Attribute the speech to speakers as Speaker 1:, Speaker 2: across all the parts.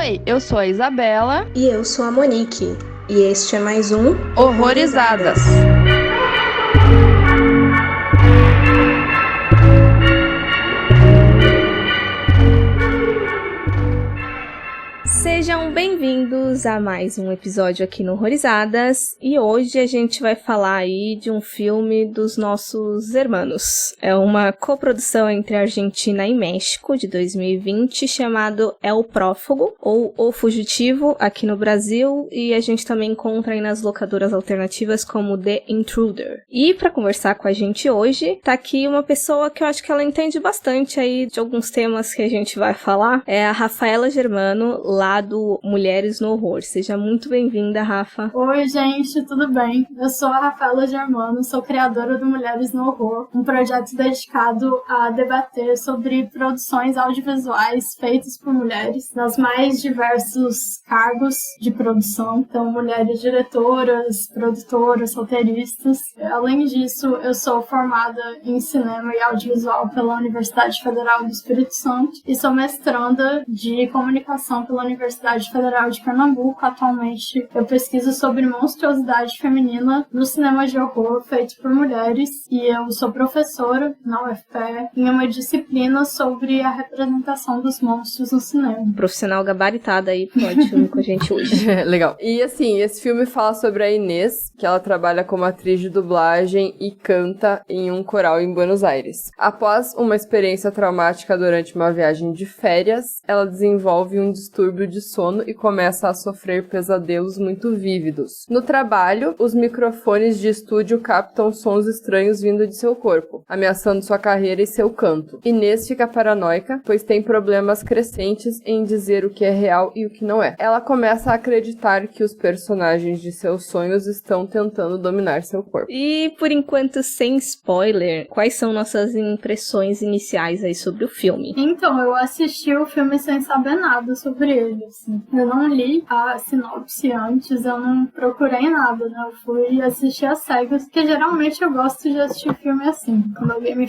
Speaker 1: Oi, eu sou a Isabela.
Speaker 2: E eu sou a Monique. E este é mais um
Speaker 1: Horrorizadas.
Speaker 3: Sejam bem-vindos a mais um episódio aqui no Horrorizadas, e hoje a gente vai falar aí de um filme dos nossos hermanos. É uma coprodução entre Argentina e México, de 2020, chamado El Prófugo, ou O Fugitivo, aqui no Brasil, e a gente também encontra aí nas locadoras alternativas como The Intruder. E para conversar com a gente hoje, tá aqui uma pessoa que eu acho que ela entende bastante aí de alguns temas que a gente vai falar, é a Rafaela Germano, lá do Mulheres no Horror. Seja muito bem-vinda, Rafa.
Speaker 4: Oi, gente, tudo bem? Eu sou a Rafaela Germano, sou criadora do Mulheres no Horror, um projeto dedicado a debater sobre produções audiovisuais feitas por mulheres, nas mais diversos cargos de produção, então mulheres diretoras, produtoras, roteiristas. Além disso, eu sou formada em cinema e audiovisual pela Universidade Federal do Espírito Santo e sou mestranda de comunicação pela Universidade Federal de Pernambuco. Atualmente eu pesquiso sobre monstruosidade feminina no cinema de horror feito por mulheres e eu sou professora na UFPE em uma disciplina sobre a representação dos monstros no cinema.
Speaker 3: Profissional gabaritada aí, pode filme com a gente hoje.
Speaker 5: Legal. E assim, esse filme fala sobre a Inês, que ela trabalha como atriz de dublagem e canta em um coral em Buenos Aires. Após uma experiência traumática durante uma viagem de férias, ela desenvolve um distúrbio de sono e começa a sofrer pesadelos muito vívidos. No trabalho, os microfones de estúdio captam sons estranhos vindo de seu corpo, ameaçando sua carreira e seu canto. Inês fica paranoica, pois tem problemas crescentes em dizer o que é real e o que não é. Ela começa a acreditar que os personagens de seus sonhos estão tentando dominar seu corpo.
Speaker 3: E, por enquanto, sem spoiler, quais são nossas impressões iniciais aí sobre o filme?
Speaker 4: Então, eu assisti o filme sem saber nada sobre ele, assim. Eu não li a sinopse antes, eu não procurei nada, né? Eu fui assistir às cegas, porque geralmente eu gosto de assistir filme assim. Quando alguém me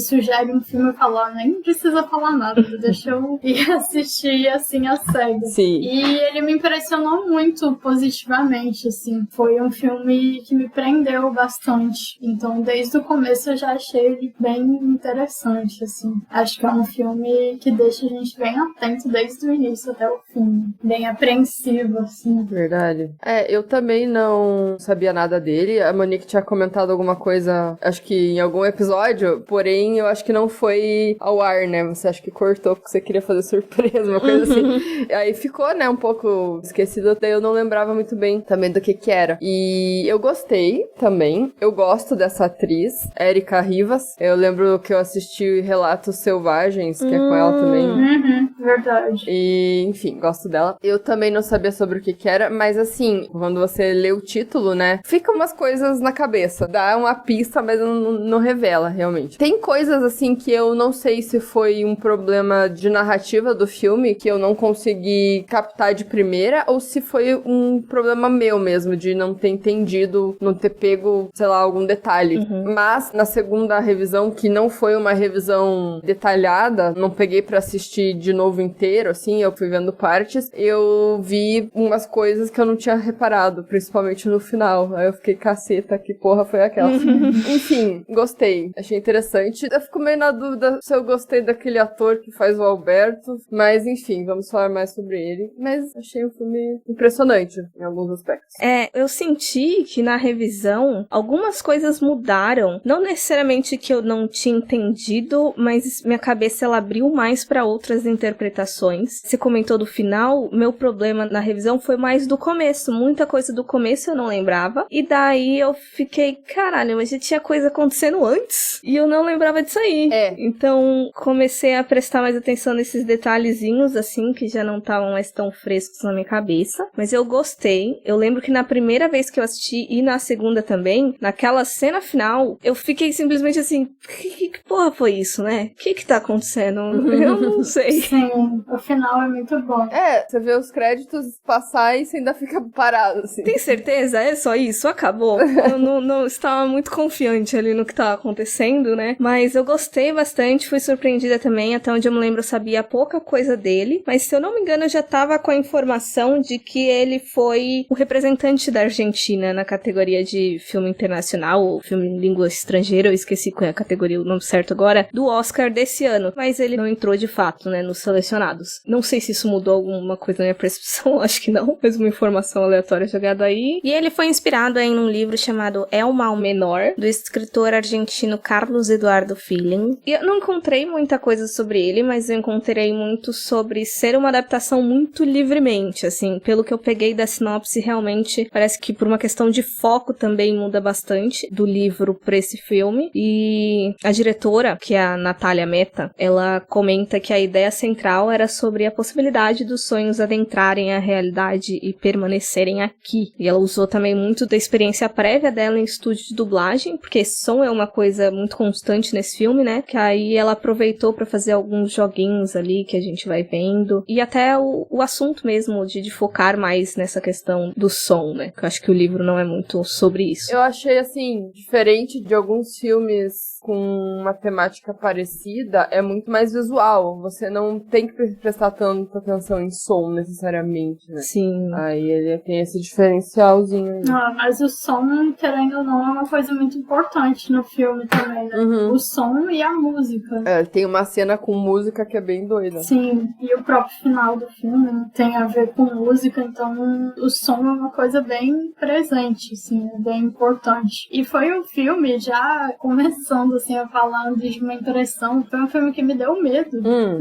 Speaker 4: sugere um filme, eu falo, nem precisa falar nada, deixa eu ir assistir assim às cegas.
Speaker 5: Sim.
Speaker 4: E ele me impressionou muito positivamente, assim. Foi um filme que me prendeu bastante. Então, desde o começo eu já achei ele bem interessante, assim. Acho que é um filme que deixa a gente bem atento desde o início até o fim. Bem apreensivo, assim.
Speaker 5: Verdade. Eu também não sabia nada dele. A Monique tinha comentado alguma coisa, acho que em algum episódio, porém eu acho que não foi ao ar, né? Você acha que cortou porque você queria fazer surpresa, uma coisa assim. Aí ficou, né, um pouco esquecido, até eu não lembrava muito bem também do que era. E eu gostei também. Eu gosto dessa atriz, Érica Rivas. Eu lembro que eu assisti Relatos Selvagens, que é com ela também.
Speaker 4: Verdade.
Speaker 5: E, enfim, gosto dela. Eu também não sabia sobre o que era, mas assim, quando você lê o título, né, fica umas coisas na cabeça. Dá uma pista, mas não revela, realmente. Tem coisas, assim, que eu não sei se foi um problema de narrativa do filme, que eu não consegui captar de primeira, ou se foi um problema meu mesmo, de não ter entendido, não ter pego, sei lá, algum detalhe. Mas, na segunda revisão, que não foi uma revisão detalhada, não peguei pra assistir de novo inteiro, assim, eu fui vendo partes, eu vi umas coisas que eu não tinha reparado, principalmente no final. Aí eu fiquei, caceta, que porra foi aquela? Enfim, gostei. Achei interessante. Eu fico meio na dúvida se eu gostei daquele ator que faz o Alberto, mas enfim, vamos falar mais sobre ele. Mas achei o filme impressionante em alguns aspectos.
Speaker 3: Eu senti que na revisão algumas coisas mudaram. Não necessariamente que eu não tinha entendido, mas minha cabeça ela abriu mais para outras interpretações. Você comentou do final, meu problema na revisão foi mais do começo. Muita coisa do começo eu não lembrava. E daí eu fiquei, caralho, mas já tinha coisa acontecendo antes. E eu não lembrava disso aí. Então comecei a prestar mais atenção nesses detalhezinhos, assim, que já não estavam mais tão frescos na minha cabeça. Mas eu gostei. Eu lembro que na primeira vez que eu assisti e na segunda também, naquela cena final, eu fiquei simplesmente assim, que porra foi isso, né? O que tá acontecendo? Eu não sei.
Speaker 4: Sim, o final é muito bom. bom.
Speaker 5: Você vê os créditos passar e você ainda fica parado, assim.
Speaker 3: Tem certeza? É só isso? Acabou. Eu não estava muito confiante ali no que estava acontecendo, né? Mas eu gostei bastante, fui surpreendida também. Até onde eu me lembro, eu sabia pouca coisa dele. Mas se eu não me engano, eu já tava com a informação de que ele foi o representante da Argentina na categoria de filme internacional, ou filme em língua estrangeira, eu esqueci qual é a categoria, o nome certo agora, do Oscar desse ano. Mas ele não entrou de fato, né, nos selecionados. Não sei se isso mudou alguma coisa na minha percepção, acho que não. Mas uma informação aleatória jogada aí. E ele foi inspirado em um livro chamado El Mal Menor, do escritor argentino Carlos Eduardo Filling. E eu não encontrei muita coisa sobre ele, mas eu encontrei muito sobre ser uma adaptação muito livremente, assim. Pelo que eu peguei da sinopse, realmente parece que por uma questão de foco também muda bastante do livro pra esse filme. E a diretora, que é a Natália Meta, ela comenta que a ideia central era sobre a possibilidade dos sonhos adentrarem a realidade e permanecerem aqui. E ela usou também muito da experiência prévia dela em estúdio de dublagem, porque som é uma coisa muito constante nesse filme, né? Que aí ela aproveitou pra fazer alguns joguinhos ali que a gente vai vendo. E até o assunto mesmo de focar mais nessa questão do som, né? Que eu acho que o livro não é muito sobre isso.
Speaker 5: Eu achei, assim, diferente de alguns filmes com uma temática parecida, é muito mais visual. Você não tem que prestar tanta atenção em som, necessariamente, né?
Speaker 3: Sim.
Speaker 5: Aí ele tem esse diferencialzinho aí.
Speaker 4: Mas o som, querendo ou não, é uma coisa muito importante no filme também, né?
Speaker 5: Uhum.
Speaker 4: O som e a música.
Speaker 5: Tem uma cena com música que é bem doida.
Speaker 4: Sim, e o próprio final do filme tem a ver com música, então o som é uma coisa bem presente, assim, é bem importante. E foi um filme, já começando assim, falando de uma impressão, foi um filme que me deu medo.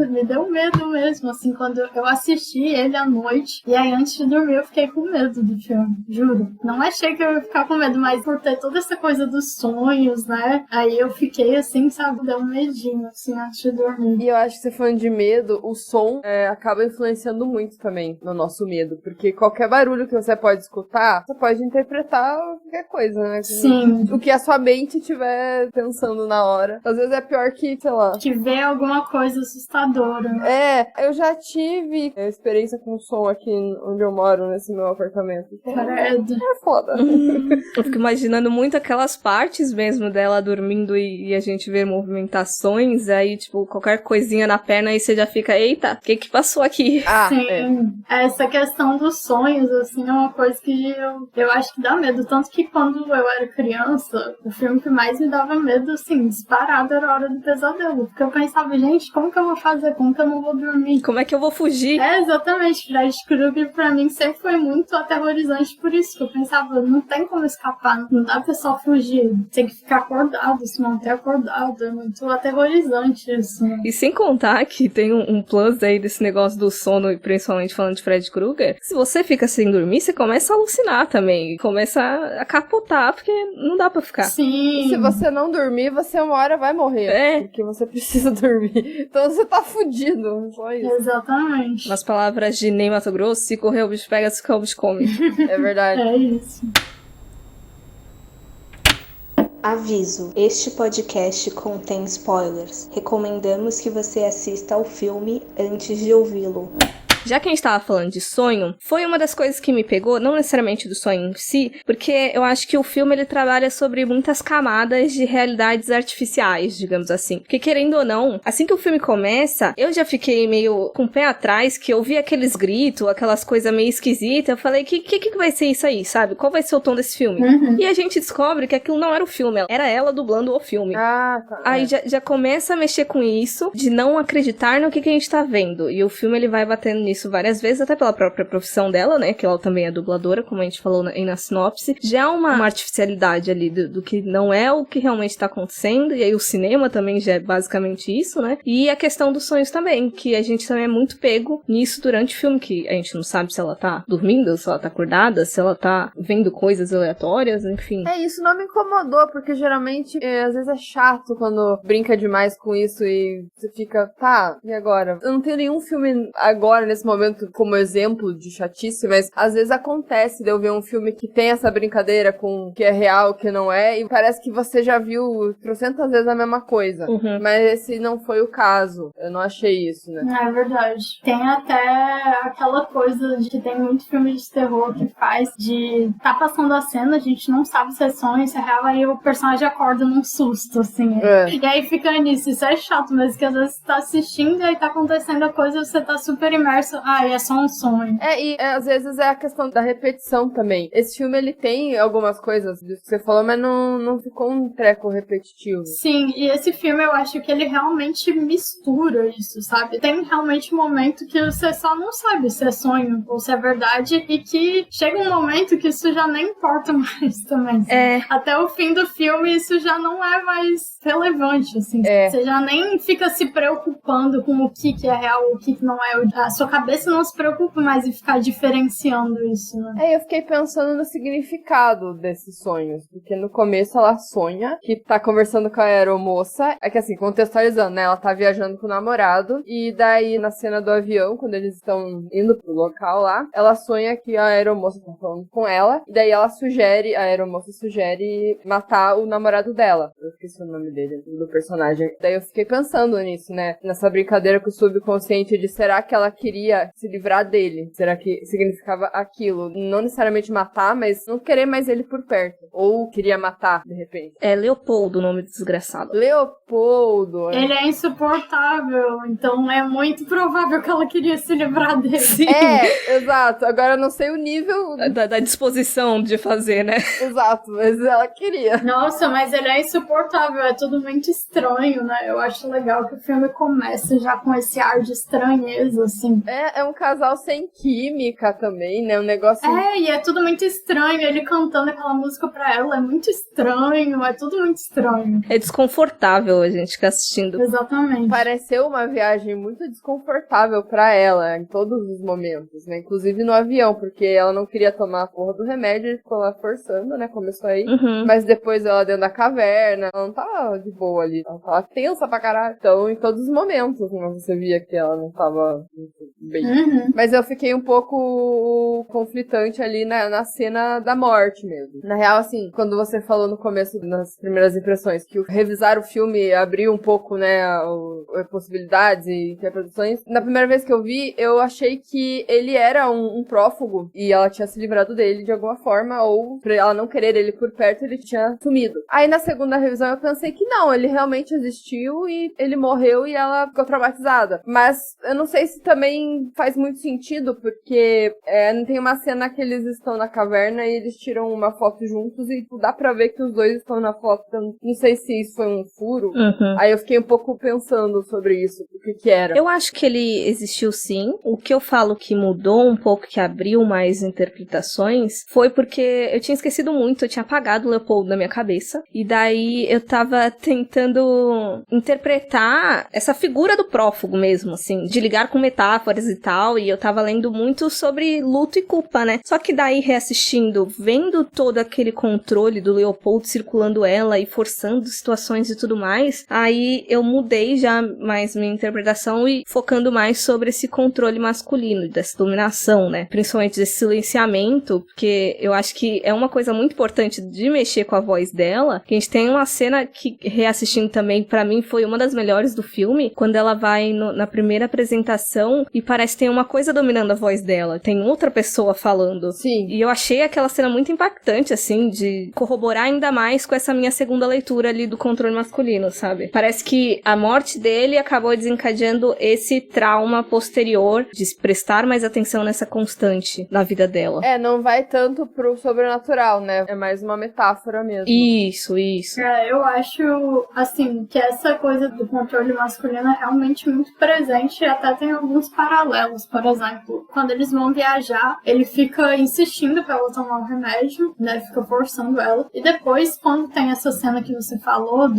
Speaker 4: Me deu medo mesmo, assim, quando eu assisti ele à noite, e aí antes de dormir eu fiquei com medo do filme, juro. Não achei que eu ia ficar com medo, mas por ter toda essa coisa dos sonhos, né, aí eu fiquei assim, sabe, deu um medinho, assim, antes de dormir.
Speaker 5: E eu acho que você falando de medo, o som acaba influenciando muito também no nosso medo, porque qualquer barulho que você pode escutar, você pode interpretar qualquer coisa, né?
Speaker 4: Sim.
Speaker 5: O que a sua mente estiver pensando na hora. Às vezes é pior que, sei lá...
Speaker 4: Que vê alguma coisa assustadora, né?
Speaker 5: Eu já tive experiência com som aqui onde eu moro, nesse meu apartamento.
Speaker 4: Credo.
Speaker 5: É foda.
Speaker 3: Eu fico imaginando muito aquelas partes mesmo dela dormindo e a gente ver movimentações, aí, tipo, qualquer coisinha na perna, aí você já fica, eita, o que passou aqui?
Speaker 4: Sim, essa questão dos sonhos, assim, é uma coisa que eu acho que dá medo. Tanto que quando eu era criança, o filme que mais me dava medo, assim, disparado, era a Hora do Pesadelo. Porque eu pensava, gente, como que eu vou fazer? Como que eu não vou dormir?
Speaker 3: Como é que eu vou fugir?
Speaker 4: Exatamente. Fred Krueger, pra mim, sempre foi muito aterrorizante por isso. Que eu pensava, não tem como escapar, não dá pra só fugir. Tem que ficar acordado, se manter acordado. É muito aterrorizante isso.
Speaker 3: E sem contar que tem um plus aí desse negócio do sono, e principalmente falando de Fred Krueger, se você fica sem dormir, você começa a alucinar também. Começa a capotar, porque não dá pra ficar.
Speaker 4: Sim.
Speaker 5: E se você não dormir, você uma hora vai morrer. Porque você precisa dormir. Então você tá fudido. Só isso.
Speaker 4: Exatamente.
Speaker 3: Nas palavras de Ney Matogrosso, se correr o bicho pega, se correr o bicho come.
Speaker 5: É verdade.
Speaker 4: É isso.
Speaker 2: Aviso: este podcast contém spoilers. Recomendamos que você assista ao filme antes de ouvi-lo.
Speaker 3: Já que a gente tava falando de sonho, foi uma das coisas que me pegou, não necessariamente do sonho em si, porque eu acho que o filme ele trabalha sobre muitas camadas de realidades artificiais, digamos assim. Porque querendo ou não, assim que o filme começa, eu já fiquei meio com o pé atrás, que eu vi aqueles gritos, aquelas coisas meio esquisitas, eu falei, que vai ser isso aí, sabe? Qual vai ser o tom desse filme? E a gente descobre que aquilo não era o filme, era ela dublando o filme.
Speaker 5: Tá.
Speaker 3: Aí já começa a mexer com isso, de não acreditar no que a gente tá vendo. E o filme ele vai batendo nisso várias vezes, até pela própria profissão dela, né, que ela também é dubladora, como a gente falou na sinopse. Já há uma artificialidade ali do que não é o que realmente tá acontecendo, e aí o cinema também já é basicamente isso, né, e a questão dos sonhos também, que a gente também é muito pego nisso durante o filme, que a gente não sabe se ela tá dormindo, se ela tá acordada, se ela tá vendo coisas aleatórias, enfim.
Speaker 5: Isso não me incomodou, porque geralmente, às vezes é chato quando brinca demais com isso e você fica, tá, e agora? Eu não tenho nenhum filme agora, nesse nesse momento como exemplo de chatice, mas às vezes acontece de eu ver um filme que tem essa brincadeira com o que é real, o que não é, e parece que você já viu 300 vezes a mesma coisa. Mas esse não foi o caso. Eu não achei isso, né?
Speaker 4: É verdade. Tem até aquela coisa de que tem muito filme de terror que faz de tá passando a cena, a gente não sabe se é sonho, se é real, aí o personagem acorda num susto, assim. E aí fica nisso. Isso é chato, mas que às vezes você tá assistindo e aí tá acontecendo a coisa e você tá super imerso. E é só um sonho.
Speaker 5: Às vezes é a questão da repetição também. Esse filme, ele tem algumas coisas disso que você falou, mas não ficou um treco repetitivo.
Speaker 4: Sim, e esse filme eu acho que ele realmente mistura isso, sabe? Tem realmente um momento que você só não sabe se é sonho ou se é verdade e que chega um momento que isso já nem importa mais também. Até o fim do filme isso já não é mais relevante, assim. Você já nem fica se preocupando com o que é real ou o que não é. A sua cabeça não se preocupa mais em ficar diferenciando isso, né?
Speaker 5: Eu fiquei pensando no significado desses sonhos, porque no começo ela sonha que tá conversando com a aeromoça, é que assim, contextualizando, né, ela tá viajando com o namorado, e daí na cena do avião, quando eles estão indo pro local lá, ela sonha que a aeromoça tá falando com ela, e daí a aeromoça sugere matar o namorado dela. Eu esqueci o nome dele, do personagem. Daí eu fiquei pensando nisso, né, nessa brincadeira com o subconsciente de será que ela queria se livrar dele? Será que significava aquilo? Não necessariamente matar, mas não querer mais ele por perto. Ou queria matar, de repente.
Speaker 3: É Leopoldo o nome do desgraçado.
Speaker 5: Leopoldo.
Speaker 4: Ele é insuportável, então é muito provável que ela queria se livrar dele.
Speaker 3: Sim.
Speaker 5: Exato. Agora eu não sei o nível
Speaker 3: da disposição de fazer, né?
Speaker 5: Exato, mas ela queria.
Speaker 4: Nossa, mas ele é insuportável, é tudo muito estranho, né? Eu acho legal que o filme começa já com esse ar de estranheza, assim.
Speaker 5: É um casal sem química também, né? Um negócio...
Speaker 4: E é tudo muito estranho, ele cantando aquela música pra ela, é muito estranho, é tudo muito estranho.
Speaker 3: É desconfortável a gente ficar assistindo.
Speaker 4: Exatamente.
Speaker 5: Pareceu uma viagem muito desconfortável pra ela, em todos os momentos, né? Inclusive no avião, porque ela não queria tomar a porra do remédio, ficou lá forçando, né? Começou aí. Mas depois ela dentro da caverna, ela não tava de boa ali, ela tava tensa pra caralho. Então, em todos os momentos, né, você via que ela não tava bem. Mas eu fiquei um pouco conflitante ali na cena da morte mesmo. Na real, assim, quando você falou no começo, nas primeiras impressões, que revisar o filme abriu um pouco, né, possibilidades e interpretações. Na primeira vez que eu vi, eu achei que ele era um prófugo e ela tinha se livrado dele de alguma forma, ou pra ela não querer ele por perto, ele tinha sumido. Aí na segunda revisão eu pensei que não, ele realmente existiu e ele morreu e ela ficou traumatizada. Mas eu não sei se também faz muito sentido, porque tem uma cena que eles estão na caverna e eles tiram uma foto juntos e dá pra ver que os dois estão na foto. Então, não sei se isso foi um furo. Aí eu fiquei um pouco pensando sobre isso, o que era.
Speaker 3: Eu acho que ele existiu sim. O que eu falo que mudou um pouco, que abriu mais interpretações, foi porque eu tinha esquecido muito, eu tinha apagado o Leopoldo na minha cabeça. E daí eu tava tentando interpretar essa figura do prófugo mesmo, assim, de ligar com metáforas e tal. E eu tava lendo muito sobre luto e culpa, né? Só que daí, reassistindo, vendo todo aquele controle do Leopoldo circulando ela e forçando situações e tudo mais, aí eu mudei já mais minha interpretação e focando mais sobre esse controle masculino, dessa dominação, né? Principalmente desse silenciamento, porque eu acho que é uma coisa muito importante de mexer com a voz dela, que a gente tem uma cena que, reassistindo também, pra mim foi uma das melhores do filme, quando ela vai na primeira apresentação e parece que tem uma coisa dominando a voz dela, tem outra pessoa falando.
Speaker 5: Sim.
Speaker 3: E eu achei aquela cena muito impactante, assim, de corroborar ainda mais com essa minha segunda leitura ali do controle masculino, sabe? Parece que a morte dele acabou desencadeando esse trauma posterior de se prestar mais atenção nessa constante na vida dela.
Speaker 5: Não vai tanto pro sobrenatural, né? É mais uma metáfora mesmo.
Speaker 3: Isso.
Speaker 4: Eu acho, assim, que essa coisa do controle masculino é realmente muito presente e até tem alguns paralelos. Por exemplo, quando eles vão viajar, ele fica insistindo pra ela tomar o remédio, né? Fica forçando ela. E depois, quando tem essa cena que você falou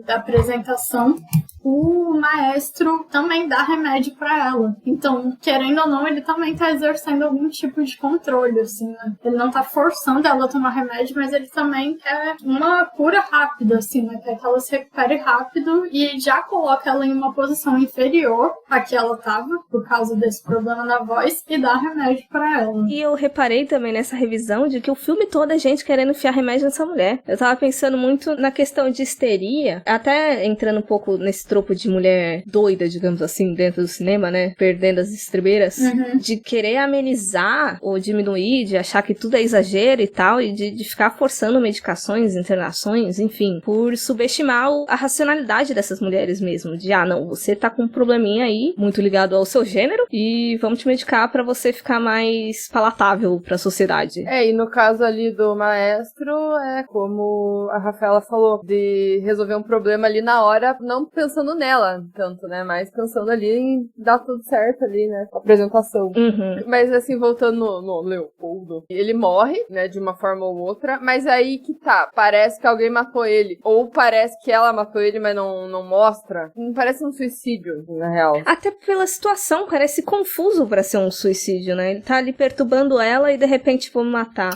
Speaker 4: da apresentação, o maestro também dá remédio pra ela. Então, querendo ou não, ele também tá exercendo algum tipo de controle, assim, né? Ele não tá forçando ela a tomar remédio, mas ele também quer uma cura rápida, assim, né? Quer que ela se recupere rápido e já coloca ela em uma posição inferior à que ela tava, por causa desse problema na voz, e dá remédio pra ela.
Speaker 3: E eu reparei também nessa revisão de que o filme todo é gente querendo enfiar remédio nessa mulher. Eu tava pensando muito na questão de histeria, até entrando um pouco nesse tropo de mulher doida, digamos assim, dentro do cinema, né? Perdendo as estribeiras, de querer amenizar ou diminuir, de achar que tudo é exagero e tal, e de ficar forçando medicações, internações, enfim, por subestimar a racionalidade dessas mulheres mesmo, de, não, você tá com um probleminha aí, muito ligado ao seu gênero, e vamos te medicar pra você ficar mais palatável pra sociedade.
Speaker 5: E no caso ali do maestro, é como a Rafaela falou, de resolver um problema ali na hora, não pensando nela tanto, né, mas pensando ali em dar tudo certo ali, né, a apresentação. Mas assim, voltando no Leopoldo, ele morre, né, de uma forma ou outra, mas aí que tá, parece que alguém matou ele, ou parece que ela matou ele, mas não mostra. Não parece um suicídio, na real.
Speaker 3: Até pela situação, parece confuso pra ser um suicídio, né? Ele tá ali perturbando ela e de repente vou matar.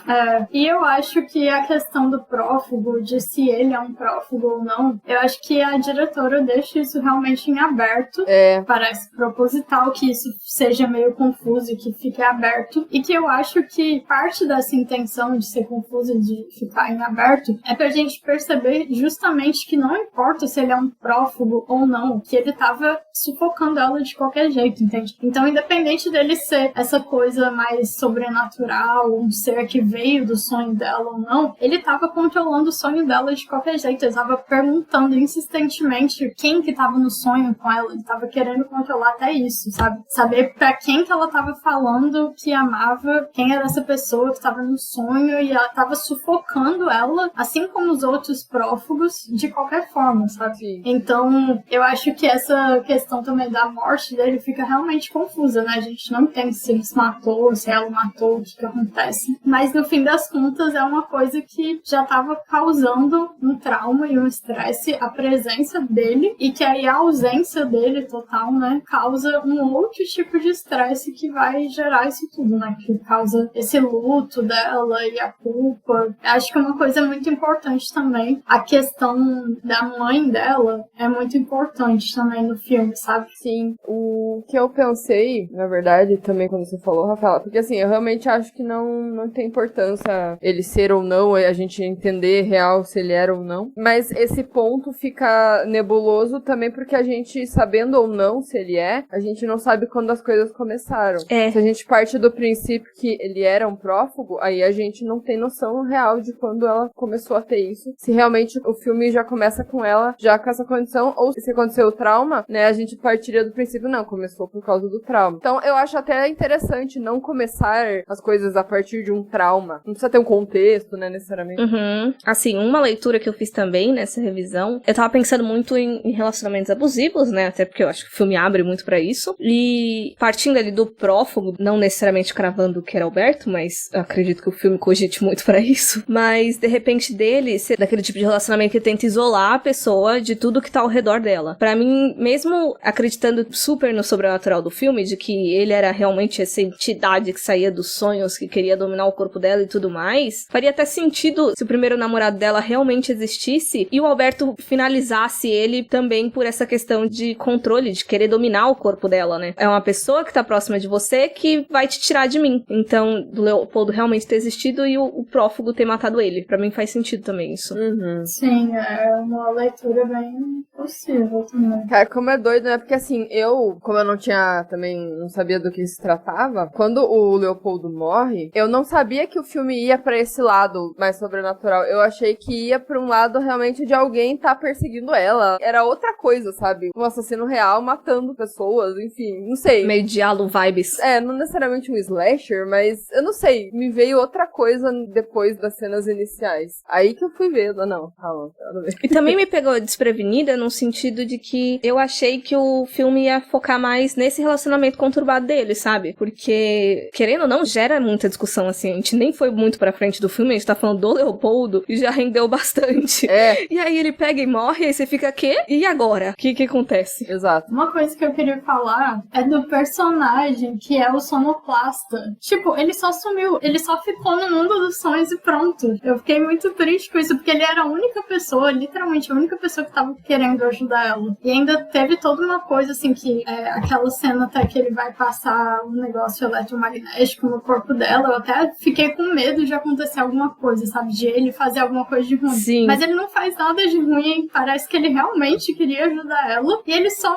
Speaker 4: E eu acho que a questão do prófugo, de se ele é um prófugo ou não, eu acho que a diretora deixa isso realmente em aberto. Parece proposital que isso seja meio confuso e que fique aberto. E que eu acho que parte dessa intenção de ser confuso e de ficar em aberto é pra gente perceber justamente que não importa se ele é um prófugo ou não, que ele tava sufocando ela de qualquer jeito, entende? Então, independente dele ser essa coisa mais sobrenatural, um ser que veio do sonho dela ou não, ele tava controlando o sonho dela de qualquer jeito. Ele tava perguntando insistentemente quem que tava no sonho com ela. Ele tava querendo controlar até isso, sabe? Saber pra quem que ela tava falando que amava, quem era essa pessoa que tava no sonho, e ela tava sufocando ela, assim como os outros prófugos, de qualquer forma, sabe?
Speaker 5: Sim.
Speaker 4: Então, eu acho que essa questão também da morte dele fica realmente confusa, né? A gente não entende se ele se matou, se ela matou, o que acontece. Mas, no fim das contas, é uma coisa que já tava causando um trauma e um estresse, a presença dele, e que aí a ausência dele total, né, causa um outro tipo de estresse que vai gerar isso tudo, né? Que causa esse luto dela e a culpa. Acho que é uma coisa muito importante também. A questão da mãe dela é muito importante também no filme, sabe?
Speaker 5: Sim. O que eu pensei, na verdade, também quando você falou, Rafaela, porque assim, eu realmente acho que não tem importância ele ser ou não, a gente entender real se ele era ou não. Mas esse ponto fica nebuloso também porque a gente, sabendo ou não se ele a gente não sabe quando as coisas começaram. Se a gente parte do princípio que ele era um prófugo, aí a gente não tem noção real de quando ela começou a ter isso. Se realmente o filme já começa com ela, já com essa condição, ou se aconteceu o trauma, né, a gente partiria do princípio, não, começou por causa do trauma. Então, eu acho até interessante não começar as coisas a partir de um trauma. Não precisa ter um contexto, né, necessariamente.
Speaker 3: Assim, uma leitura que eu fiz também nessa revisão, eu tava pensando muito em relacionamentos abusivos, né, até porque eu acho que o filme abre muito pra isso, e partindo ali do prófugo, não necessariamente cravando que era Alberto, mas eu acredito que o filme cogite muito pra isso, mas de repente dele ser daquele tipo de relacionamento que tenta isolar a pessoa de tudo que tá ao redor dela. Pra mim, mesmo acreditando super no sobrenatural do filme, de que ele era realmente essa entidade que saía dos sonhos, que queria dominar o corpo dela e tudo mais, faria até sentido se o primeiro namorado dela realmente existisse e o Alberto finalizasse ele também por essa questão de controle, de querer dominar o corpo dela, né? É uma pessoa que tá próxima de você que vai te tirar de mim. Então, do Leopoldo realmente ter existido e o prófugo ter matado ele. Pra mim faz sentido também isso.
Speaker 4: Sim, é uma leitura bem possível também.
Speaker 5: Cara, como é doido, né? Porque assim, como eu não sabia do que se tratava, quando o Leopoldo morre, eu não sabia que o filme ia pra esse lado mais sobrenatural. Eu achei que ia pra um lado realmente de alguém tá perseguindo ela. Era outra coisa, sabe? Um assassino real matando pessoas, enfim, não sei.
Speaker 3: Meio diálogo vibes.
Speaker 5: Não necessariamente um slasher, mas eu não sei, me veio outra coisa depois das cenas iniciais. Aí que eu fui ver, não, calma.
Speaker 3: E também me pegou desprevenida no sentido de que eu achei que o filme ia focar mais nesse relacionamento conturbado dele, sabe? Porque, querendo ou não, gera muita discussão, assim. A gente nem foi muito pra frente do filme, a gente tá falando do Leopoldo e já rendeu bastante. E aí ele pega e morre, aí você fica, quê? E agora? O que acontece?
Speaker 5: Exato.
Speaker 4: Uma coisa que eu queria falar é do personagem que é o sonoplasta. Tipo, ele só sumiu, ele só ficou no mundo dos sonhos e pronto. Eu fiquei muito triste com isso, porque ele era a única pessoa, literalmente a única pessoa que tava querendo ajudar ela. E ainda teve toda uma coisa assim que aquela cena até que ele vai passar um negócio eletromagnético no corpo dela, eu até fiquei com medo de acontecer alguma coisa, sabe? De ele fazer alguma coisa de ruim.
Speaker 3: Sim.
Speaker 4: Mas ele não faz nada de ruim, parece que ele realmente queria ajudar ela e ele só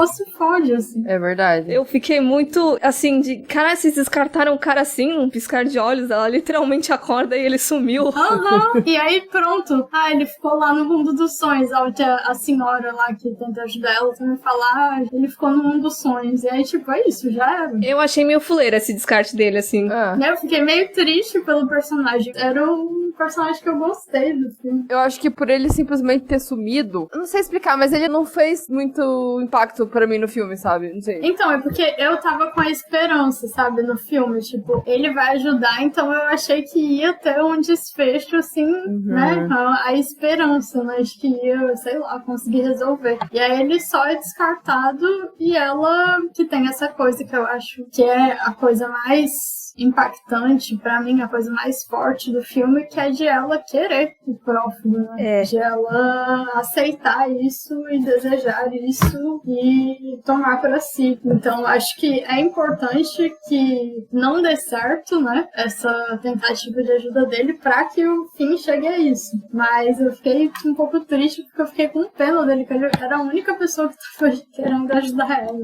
Speaker 4: se fode, assim.
Speaker 5: É verdade.
Speaker 3: Eu fiquei muito, assim, caralho, vocês descartaram o cara assim, num piscar de olhos, ela literalmente acorda e ele sumiu.
Speaker 4: Aham, e aí pronto. Ele ficou lá no mundo dos sonhos, a senhora lá que tenta ajudar ela também falar, ele ficou no mundo dos sonhos. E aí, tipo, é isso, já era.
Speaker 3: Eu achei meio fuleira esse descarte dele, assim.
Speaker 4: Eu fiquei meio triste pelo personagem. Era um personagem que eu gostei do filme.
Speaker 5: Eu acho que por ele simplesmente ter sumido, eu não sei explicar, mas ele não fez muito impacto pra mim no filme, sabe? Não sei.
Speaker 4: Então, é porque eu tava com a esperança, sabe, no filme, tipo, ele vai ajudar, então eu achei que ia ter um desfecho, assim, né, a esperança, né, de que ia, sei lá, conseguir resolver. E aí ele só é descartado e ela que tem essa coisa que eu acho que é a coisa mais impactante pra mim, a coisa mais forte do filme, que é de ela querer o prófugo, né? De ela aceitar isso e desejar isso e tomar pra si. Então acho que é importante que não dê certo, né, essa tentativa de ajuda dele pra que o fim chegue a isso. Mas eu fiquei um pouco triste porque eu fiquei com pena dele, porque ele era a única pessoa que tava querendo ajudar ela.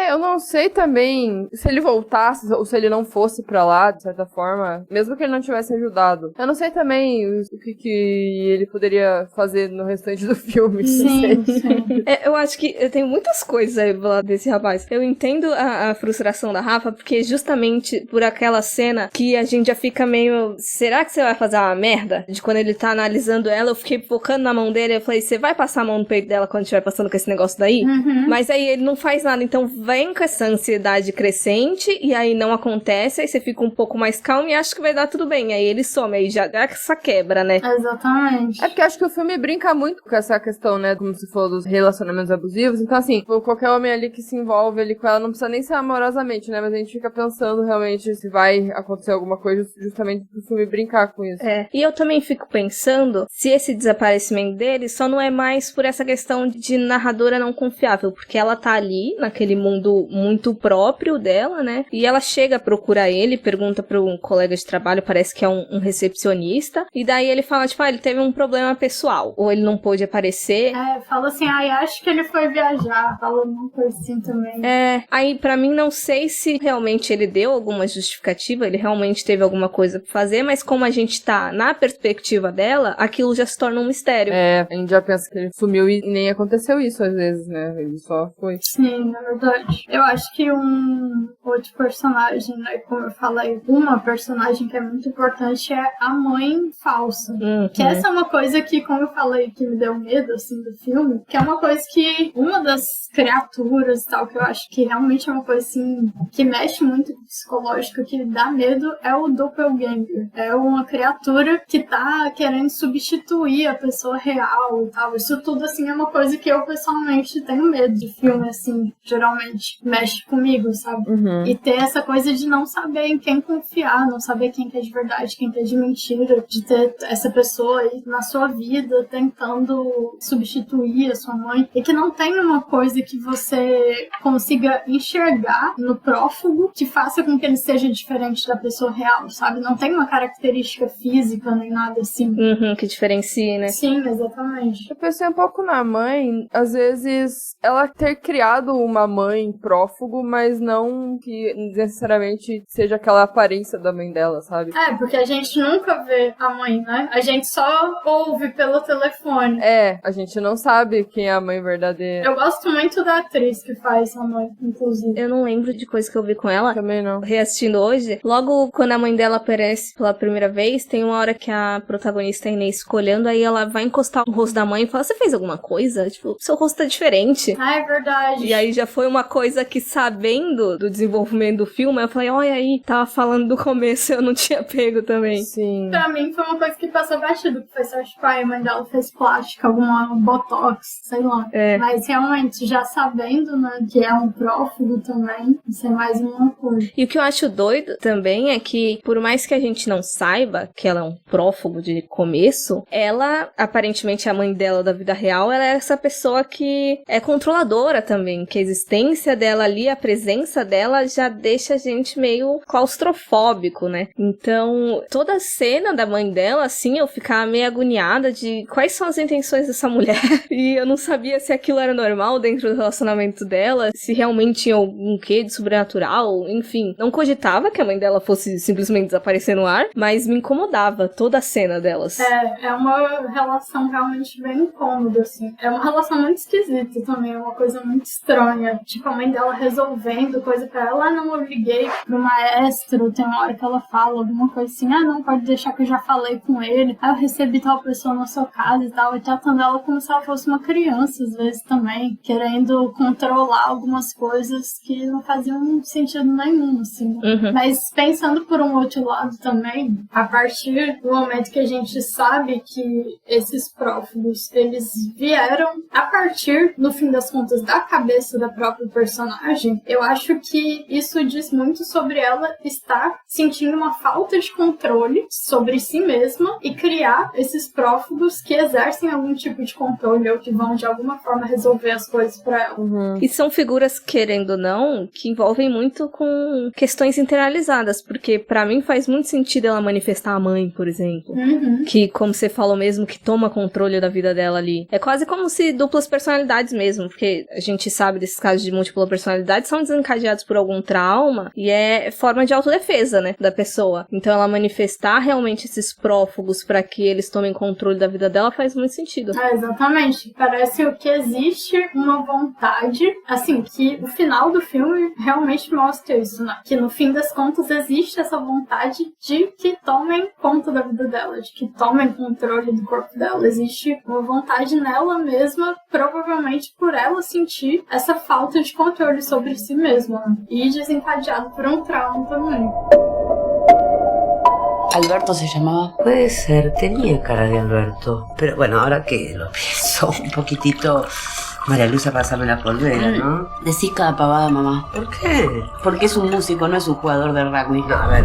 Speaker 5: Eu não sei também se ele voltasse ou se ele não fosse pra lá, de certa forma, mesmo que ele não tivesse ajudado. Eu não sei também o que ele poderia fazer no restante do filme.
Speaker 4: Sim.
Speaker 3: Eu acho que eu tenho muitas coisas aí lá desse rapaz. Eu entendo a frustração da Rafa, porque justamente por aquela cena que a gente já fica meio, será que você vai fazer uma merda? De quando ele tá analisando ela, eu fiquei focando na mão dele, eu falei, você vai passar a mão no peito dela quando estiver passando com esse negócio daí? Mas aí ele não faz nada, então vem com essa ansiedade crescente, e aí não acontece, aí você fica um pouco mais calmo e acha que vai dar tudo bem, aí ele some, aí já dá essa quebra, né?
Speaker 4: Exatamente.
Speaker 5: É porque eu acho que o filme brinca muito com essa questão, né, como se for dos relacionamentos abusivos, então assim, qualquer homem ali que se envolve ali com ela, não precisa nem ser amorosamente, né, mas a gente fica pensando realmente se vai acontecer alguma coisa justamente pro filme brincar com isso.
Speaker 3: E eu também fico pensando se esse desaparecimento dele só não é mais por essa questão de narradora não confiável, porque ela tá ali, naquele mundo muito próprio dela, né, e ela chega a procurar ele, pergunta para um colega de trabalho, parece que é um recepcionista, e daí ele fala, tipo, ele teve um problema pessoal, ou ele não pôde aparecer.
Speaker 4: Fala assim, acho que ele foi viajar, fala uma coisa assim também.
Speaker 3: Aí pra mim não sei se realmente ele deu alguma justificativa, ele realmente teve alguma coisa pra fazer, mas como a gente tá na perspectiva dela, aquilo já se torna um mistério.
Speaker 5: A gente já pensa que ele sumiu e nem aconteceu isso às vezes, né, ele só foi.
Speaker 4: Sim, na verdade. Eu acho que um outro personagem, né, como eu falei, uma personagem que é muito importante é a mãe falsa. Que essa é uma coisa que, como eu falei, que me deu medo, assim, do filme, que é uma coisa que uma das criaturas e tal, que eu acho que realmente é uma coisa, assim, que mexe muito com o psicológico, que dá medo, é o doppelganger. É uma criatura que tá querendo substituir a pessoa real e tal. Isso tudo, assim, é uma coisa que eu, pessoalmente, tenho medo de filme, assim, geralmente mexe comigo, sabe? E ter essa coisa de não saber em quem confiar, não saber quem que é de verdade, quem que é de mentira, de ter essa pessoa aí na sua vida tentando substituir a sua mãe, e que não tem uma coisa que você consiga enxergar no prófugo que faça com que ele seja diferente da pessoa real, sabe? Não tem uma característica física nem nada assim.
Speaker 3: Que diferencie, né?
Speaker 4: Sim, exatamente.
Speaker 5: Eu pensei um pouco na mãe, às vezes ela ter criado uma mãe prófugo, mas não que necessariamente seja aquela aparência da mãe dela, sabe?
Speaker 4: Porque a gente nunca vê a mãe, né? A gente só ouve pelo telefone.
Speaker 5: A gente não sabe quem é a mãe verdadeira.
Speaker 4: Eu gosto muito da atriz que faz a mãe, inclusive.
Speaker 3: Eu não lembro de coisa que eu vi com ela.
Speaker 5: Também não.
Speaker 3: Reassistindo hoje, logo quando a mãe dela aparece pela primeira vez, tem uma hora que a protagonista Inês fica olhando, aí ela vai encostar o rosto da mãe e fala, você fez alguma coisa? Tipo, seu rosto tá diferente.
Speaker 4: É verdade.
Speaker 3: E aí já foi uma coisa que, sabendo do desenvolvimento do filme, eu falei, olha, aí, tava falando do começo, eu não tinha pego também.
Speaker 5: Sim.
Speaker 4: Pra mim foi uma coisa que passou batido, que foi só, tipo, a mãe dela fez plástica, alguma botox, sei lá. Mas realmente, já sabendo, né, que é um prófugo também, isso é mais uma coisa.
Speaker 3: E o que eu acho doido também é que, por mais que a gente não saiba que ela é um prófugo de começo, ela, aparentemente a mãe dela da vida real, ela é essa pessoa que é controladora também, que a existência dela ali, a presença dela já deixa a gente meio claustrofóbico, né? Então, toda a cena da mãe dela, assim, eu ficava meio agoniada de quais são as intenções dessa mulher. E eu não sabia se aquilo era normal dentro do relacionamento dela, se realmente tinha algum quê de sobrenatural, enfim. Não cogitava que a mãe dela fosse simplesmente desaparecer no ar, mas me incomodava toda a cena delas.
Speaker 4: É uma relação realmente bem incômoda, assim. É uma relação muito esquisita também, é uma coisa muito estranha. Tipo, a mãe dela resolvendo coisa pra ela. Não, eu liguei pro maestro, tem uma hora que ela fala alguma coisa assim, não, pode deixar que eu já falei com ele. Eu recebi tal pessoa na sua casa e tal, e tratando ela como se ela fosse uma criança, às vezes também, querendo controlar algumas coisas que não faziam sentido nenhum, assim. Mas pensando por um outro lado também, a partir do momento que a gente sabe que esses prófugos, eles vieram a partir, no fim das contas, da cabeça da própria personagem, eu acho que isso diz muito sobre ela estar sentindo uma falta de controle sobre si mesma e criar esses prófugos que exercem algum tipo de controle ou que vão, de alguma forma, resolver as coisas pra ela.
Speaker 3: E são figuras, querendo ou não, que envolvem muito com questões internalizadas, porque pra mim faz muito sentido ela manifestar a mãe, por exemplo. Que, como você falou mesmo, que toma controle da vida dela ali. É quase como se duplas personalidades mesmo, porque a gente sabe desses casos de múltipla personalidade são desencadeados por algum trauma e é forma de autodefesa, né, da pessoa. Então ela manifestar realmente esses prófugos pra que eles tomem controle da vida dela faz muito sentido.
Speaker 4: Exatamente. Parece que existe uma vontade, assim, que o final do filme realmente mostra isso, né? Que no fim das contas existe essa vontade de que tomem conta da vida dela, de que tomem controle do corpo dela. Existe uma vontade nela mesma, provavelmente por ela sentir essa falta de controle sobre si mesma, né? E desencadeado por um trauma também.
Speaker 6: ¿Alberto se llamaba? Puede ser, tenía cara de Alberto. Pero bueno, ahora que lo pienso un poquitito, María Luisa, pásame la polvera, ¿no? Decí cada pavada, mamá. ¿Por qué? Porque es un músico, no es un jugador de rugby. No, a ver.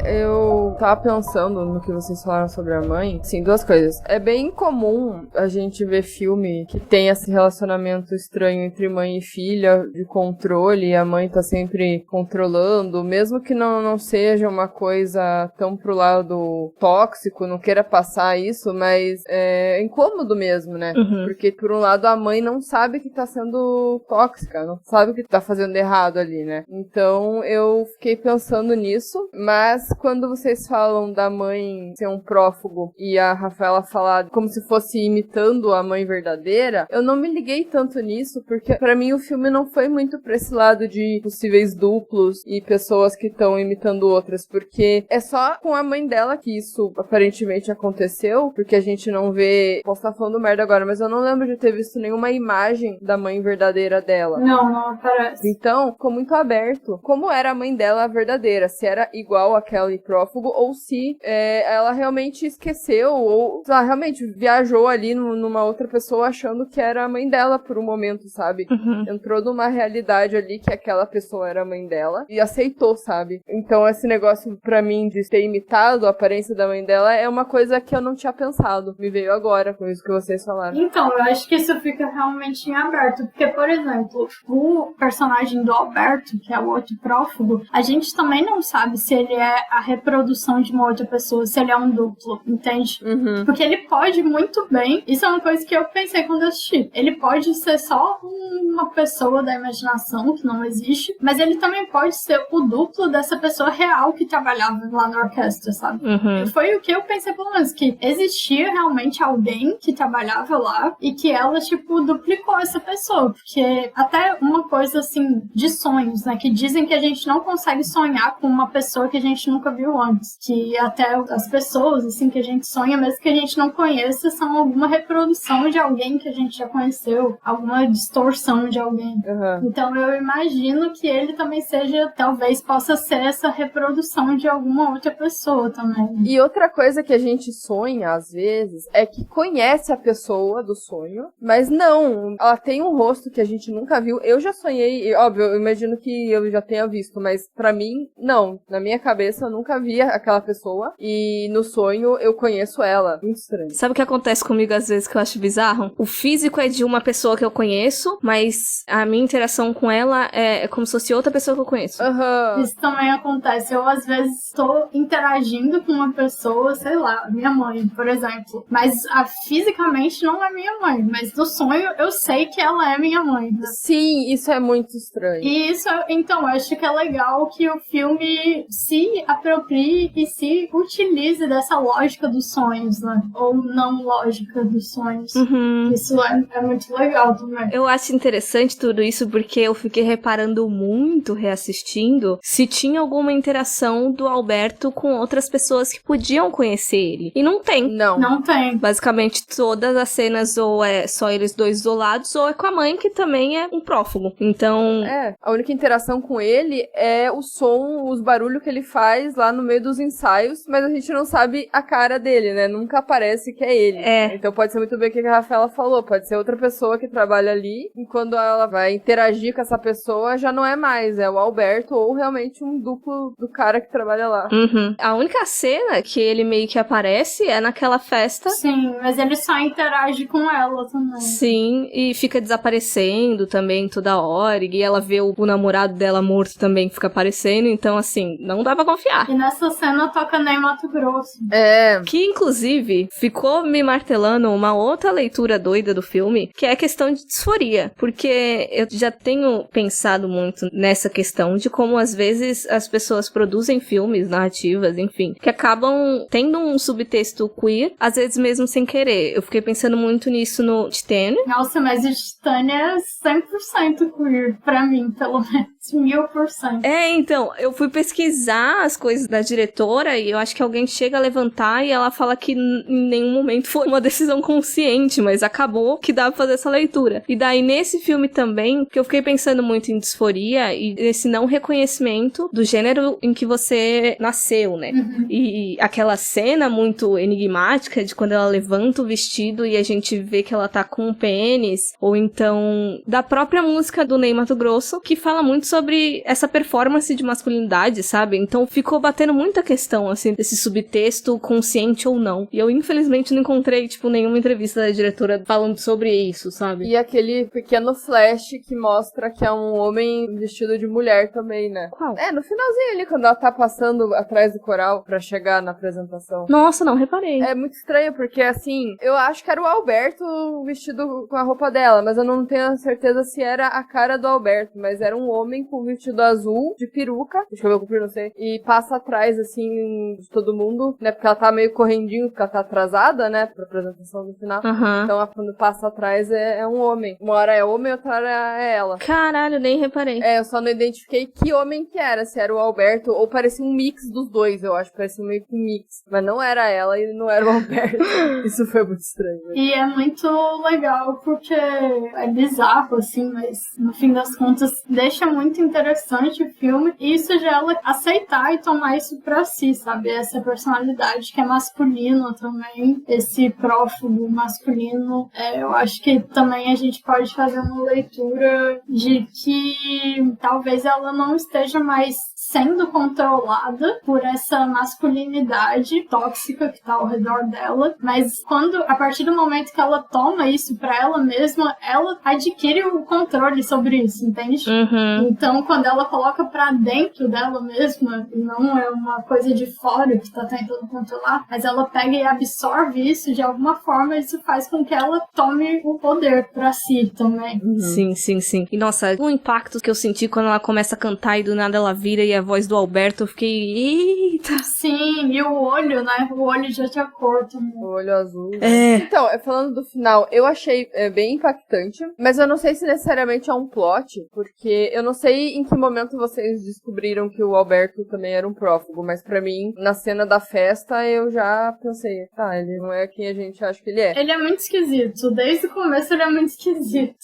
Speaker 5: Eu tava pensando no que vocês falaram sobre a mãe. Sim, duas coisas. É bem comum a gente ver filme que tem esse relacionamento estranho entre mãe e filha, de controle, e a mãe tá sempre controlando, mesmo que não seja uma coisa tão pro lado tóxico, não queira passar isso, mas é incômodo mesmo, né? Porque, por um lado, a mãe não sabe que tá sendo tóxica, não sabe que tá fazendo errado ali, né? Então, eu fiquei pensando nisso, mas quando vocês falam da mãe ser um prófugo e a Rafaela falar como se fosse imitando a mãe verdadeira, eu não me liguei tanto nisso, porque pra mim o filme não foi muito pra esse lado de possíveis duplos e pessoas que estão imitando outras, porque é só com a mãe dela que isso aparentemente aconteceu, porque a gente não vê... Posso estar falando merda agora, mas eu não lembro de ter visto nenhuma imagem da mãe verdadeira dela.
Speaker 4: Não aparece.
Speaker 5: Então, ficou muito aberto. Como era a mãe dela verdadeira? Se era igual aquele prófugo, ou se ela realmente esqueceu, ou sei lá, realmente viajou ali numa outra pessoa achando que era a mãe dela por um momento, sabe? Entrou numa realidade ali que aquela pessoa era a mãe dela e aceitou, sabe? Então esse negócio pra mim de ter imitado a aparência da mãe dela é uma coisa que eu não tinha pensado. Me veio agora com isso que vocês falaram.
Speaker 4: Então, eu acho que isso fica realmente em aberto, porque, por exemplo, o personagem do Alberto, que é o outro prófugo, a gente também não sabe se ele é a reprodução de uma outra pessoa, se ele é um duplo, entende? Porque ele pode muito bem, isso é uma coisa que eu pensei quando eu assisti, ele pode ser só uma pessoa da imaginação, que não existe, mas ele também pode ser o duplo dessa pessoa real que trabalhava lá na orquestra, sabe? Foi o que eu pensei, pelo menos, que existia realmente alguém que trabalhava lá e que ela, tipo, duplicou essa pessoa, porque até uma coisa, assim, de sonhos, né, que dizem que a gente não consegue sonhar com uma pessoa que a gente gente nunca viu antes. Que até as pessoas, assim, que a gente sonha, mesmo que a gente não conheça, são alguma reprodução de alguém que a gente já conheceu, alguma distorção de alguém.
Speaker 5: Uhum.
Speaker 4: Então eu imagino que ele também seja, talvez possa ser essa reprodução de alguma outra pessoa também.
Speaker 5: E outra coisa que a gente sonha, às vezes, é que conhece a pessoa do sonho, mas não, ela tem um rosto que a gente nunca viu. Eu já sonhei, óbvio, eu imagino que eu já tenha visto, mas pra mim, não. Na minha cabeça, eu nunca via aquela pessoa e no sonho eu conheço ela. Muito estranho.
Speaker 3: Sabe o que acontece comigo às vezes que eu acho bizarro? O físico é de uma pessoa que eu conheço, mas a minha interação com ela é como se fosse outra pessoa que eu conheço.
Speaker 5: Aham.
Speaker 4: Isso também acontece. Eu, às vezes, estou interagindo com uma pessoa, sei lá, minha mãe, por exemplo. Mas fisicamente não é minha mãe. Mas no sonho eu sei que ela é minha mãe. Né?
Speaker 5: Sim, isso é muito estranho.
Speaker 4: E isso, então, eu acho que é legal que o filme se aproprie e se utilize dessa lógica dos sonhos, né? Ou não lógica dos sonhos.
Speaker 3: Uhum.
Speaker 4: Isso é muito legal também.
Speaker 3: Eu acho interessante tudo isso porque eu fiquei reparando muito, reassistindo, se tinha alguma interação do Alberto com outras pessoas que podiam conhecer ele. E não tem.
Speaker 4: Não tem.
Speaker 3: Basicamente, todas as cenas ou é só eles dois isolados, ou é com a mãe, que também é um prófugo. Então...
Speaker 5: A única interação com ele é o som, os barulhos que ele faz lá no meio dos ensaios, mas a gente não sabe a cara dele, né? Nunca aparece que é ele. Então pode ser muito bem o que a Rafaela falou, pode ser outra pessoa que trabalha ali, e quando ela vai interagir com essa pessoa, já não é mais, é o Alberto ou realmente um duplo do cara que trabalha lá.
Speaker 3: Uhum. A única cena que ele meio que aparece é naquela festa.
Speaker 4: Sim, mas ele só interage com ela também.
Speaker 3: Sim, e fica desaparecendo também toda hora, e ela vê o namorado dela morto também que fica aparecendo, então assim, não dá pra confiar.
Speaker 4: E nessa cena toca Ney Matogrosso.
Speaker 3: Que inclusive ficou me martelando uma outra leitura doida do filme, que é a questão de disforia, porque eu já tenho pensado muito nessa questão de como às vezes as pessoas produzem filmes, narrativas, enfim, que acabam tendo um subtexto queer, às vezes mesmo sem querer. Eu fiquei pensando muito nisso no Titânia.
Speaker 4: Nossa, mas o Titânia é 100% queer, pra mim, pelo menos. 1000%.
Speaker 3: Então, eu fui pesquisar as coisas da diretora e eu acho que alguém chega a levantar e ela fala que em nenhum momento foi uma decisão consciente, mas acabou que dá pra fazer essa leitura. E daí, nesse filme também, que eu fiquei pensando muito em disforia e esse não reconhecimento do gênero em que você nasceu, né?
Speaker 4: Uhum.
Speaker 3: E aquela cena muito enigmática de quando ela levanta o vestido e a gente vê que ela tá com um pênis, ou então da própria música do Ney Matogrosso, que fala muito sobre essa performance de masculinidade, sabe? Então ficou batendo muita questão, assim, desse subtexto consciente ou não. E eu, infelizmente, não encontrei, tipo, nenhuma entrevista da diretora falando sobre isso, sabe?
Speaker 5: E aquele pequeno flash que mostra que é um homem vestido de mulher também, né?
Speaker 3: Qual?
Speaker 5: No finalzinho ali, quando ela tá passando atrás do coral pra chegar na apresentação.
Speaker 3: Nossa, não reparei.
Speaker 5: É muito estranho, porque, assim, eu acho que era o Alberto vestido com a roupa dela, mas eu não tenho certeza se era a cara do Alberto, mas era um homem com vestido azul, de peruca, de cabelo comprido, não sei, e passa atrás, assim, de todo mundo, né, porque ela tá meio correndinho, porque ela tá atrasada, né, pra apresentação do final.
Speaker 3: Uhum.
Speaker 5: Então, quando passa atrás, é um homem. Uma hora é homem, outra hora é ela.
Speaker 3: Caralho, nem reparei.
Speaker 5: Eu só não identifiquei que homem que era, se era o Alberto, ou parecia um mix dos dois, eu acho, parecia meio que um mix. Mas não era ela e não era o Alberto. Isso foi muito estranho. Né?
Speaker 4: E é muito legal, porque é bizarro, assim, mas no fim das contas, deixa muito interessante o filme, e isso já ela aceitar e tomar isso pra si, sabe? Essa personalidade que é masculina também, esse prófugo masculino. Eu acho que também a gente pode fazer uma leitura de que talvez ela não esteja mais sendo controlada por essa masculinidade tóxica que tá ao redor dela, mas a partir do momento que ela toma isso pra ela mesma, ela adquire o controle sobre isso, entende?
Speaker 3: Uhum.
Speaker 4: Então, quando ela coloca pra dentro dela mesma, não é uma coisa de fora que tá tentando controlar, mas ela pega e absorve isso de alguma forma, isso faz com que ela tome o poder pra si também.
Speaker 3: Sim, sim, sim. E nossa, o impacto que eu senti quando ela começa a cantar e do nada ela vira e a voz do Alberto, eu fiquei, eita.
Speaker 4: Sim, e o olho, né? O olho já tinha cor também.
Speaker 5: O olho azul.
Speaker 3: É.
Speaker 5: Então, falando do final, eu achei bem impactante, mas eu não sei se necessariamente é um plot, porque eu não sei em que momento vocês descobriram que o Alberto também era um prófugo, mas pra mim, na cena da festa, eu já pensei, tá, ele não é quem a gente acha que ele é.
Speaker 4: Ele é muito esquisito, desde o começo ele é muito esquisito.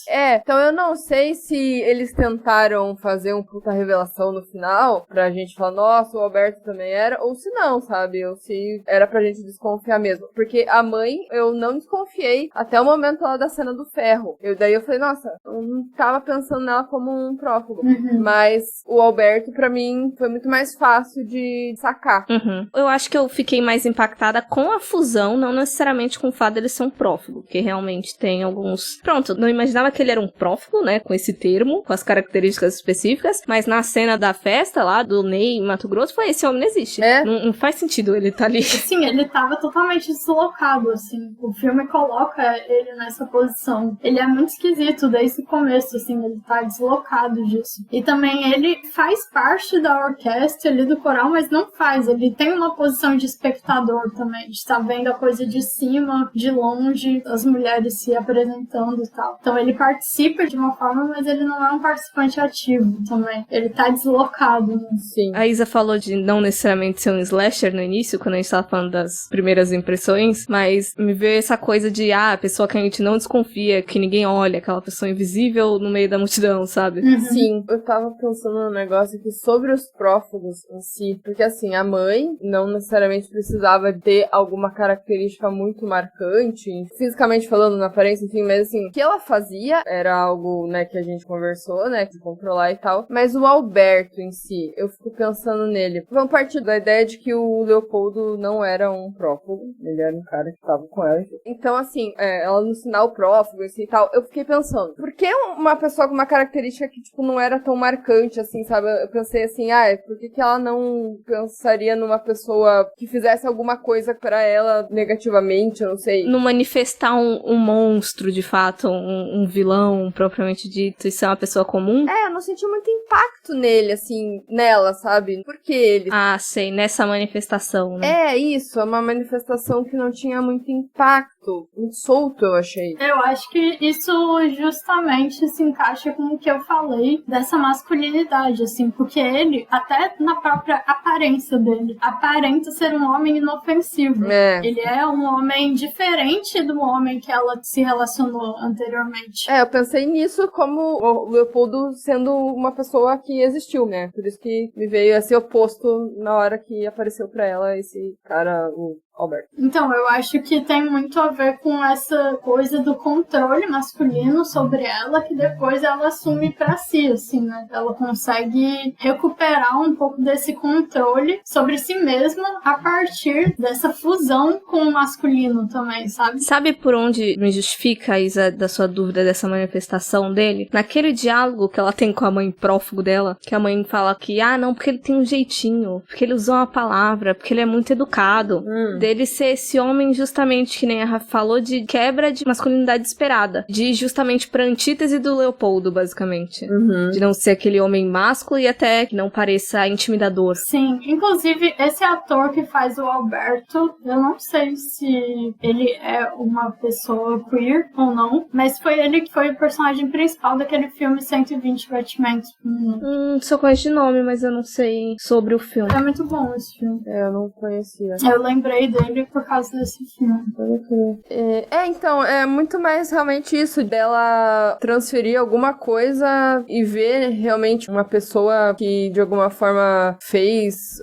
Speaker 5: Então eu não sei se eles tentaram fazer um puta revelação no final, pra gente falar, nossa, o Alberto também era, ou se não, sabe? Ou se era pra gente desconfiar mesmo. Porque a mãe, eu não desconfiei até o momento lá da cena do ferro. Daí eu falei, nossa, eu não tava pensando nela como um prófugo. Mas o Alberto, pra mim, foi muito mais fácil de sacar.
Speaker 3: Eu acho que eu fiquei mais impactada com a fusão, não necessariamente com o fato dele ser um prófugo, que realmente tem alguns... Pronto, não imaginava que ele era um prófugo, né, com esse termo, com as características específicas, mas na cena da festa lá, do Ney em Mato Grosso, foi esse homem não existe. Não faz sentido ele tá ali.
Speaker 4: Sim, ele tava totalmente deslocado, assim. O filme coloca ele nessa posição. Ele é muito esquisito desde o começo, assim, ele tá deslocado disso. E também ele faz parte da orquestra ali do coral, mas não faz. Ele tem uma posição de espectador também, de estar vendo a coisa de cima, de longe, as mulheres se apresentando e tal. Então ele participa de uma forma, mas ele não é um participante ativo também. Ele tá deslocado, né?
Speaker 5: Sim.
Speaker 3: A Isa falou de não necessariamente ser um slasher no início, quando a gente tava falando das primeiras impressões, mas me veio essa coisa de, a pessoa que a gente não desconfia, que ninguém olha, aquela pessoa invisível no meio da multidão, sabe?
Speaker 5: Sim, eu tava pensando num negócio aqui sobre os prófugos em si, porque assim, a mãe não necessariamente precisava ter alguma característica muito marcante, fisicamente falando, na aparência, enfim, mas assim, o que ela fazia era algo, né, que a gente conversou, né, de controlar e tal, mas o Alberto em si, eu fico pensando nele. Vamos partir da ideia de que o Leopoldo não era um prófugo, ele era um cara que tava com ela. Então, assim, ela no sinal prófugo, assim, e tal, eu fiquei pensando, por que uma pessoa com uma característica que, tipo, não era tão marcante, assim, sabe? Eu pensei assim, por que ela não pensaria numa pessoa que fizesse alguma coisa pra ela negativamente, eu não sei.
Speaker 3: Não manifestar um monstro, de fato, um vilão, propriamente dito, e ser uma pessoa comum.
Speaker 5: Eu não senti muito impacto nele, assim, nela, sabe? Por que ele?
Speaker 3: Ah, sei, nessa manifestação, né?
Speaker 5: Isso, é uma manifestação que não tinha muito impacto, muito solto, eu achei.
Speaker 4: Eu acho que isso justamente se encaixa com o que eu falei dessa masculinidade, assim, porque ele, até na própria aparência dele, aparenta ser um homem inofensivo. Ele é um homem diferente do homem que ela se relacionou anteriormente.
Speaker 5: Eu pensei nisso como o Leopoldo sendo uma pessoa que existiu, né? Por isso que me veio esse oposto na hora que apareceu pra ela esse cara, o Alberto.
Speaker 4: Então, eu acho que tem muito a ver com essa coisa do controle masculino sobre ela, que depois ela assume pra si, assim, né? Ela consegue recuperar um pouco desse controle sobre si mesma a partir dessa fusão com o masculino também, sabe?
Speaker 3: Sabe por onde me justifica, Isa, da sua dúvida dessa manifestação dele? Naquele diálogo que ela tem com a mãe prófugo dela, que a mãe fala que, não, porque ele tem um jeitinho, porque ele usou uma palavra, porque ele é muito educado. Dele ser esse homem justamente, que nem a Rafa falou, de quebra de masculinidade esperada. De justamente pra antítese do Leopoldo, basicamente. De não ser aquele homem másculo e até que não pareça intimidador.
Speaker 4: Sim, inclusive esse ator que faz o Alberto, eu não sei se ele é uma pessoa queer ou não, mas foi ele que foi o personagem principal daquele filme 120 Batimentos por Minuto.
Speaker 3: Só conheço de nome, mas eu não sei sobre o filme.
Speaker 4: É muito bom esse filme.
Speaker 5: Eu não conhecia.
Speaker 4: Eu lembrei dele por causa desse filme.
Speaker 5: Então, é muito mais realmente isso, dela transferir alguma coisa e ver realmente uma pessoa que de alguma forma fez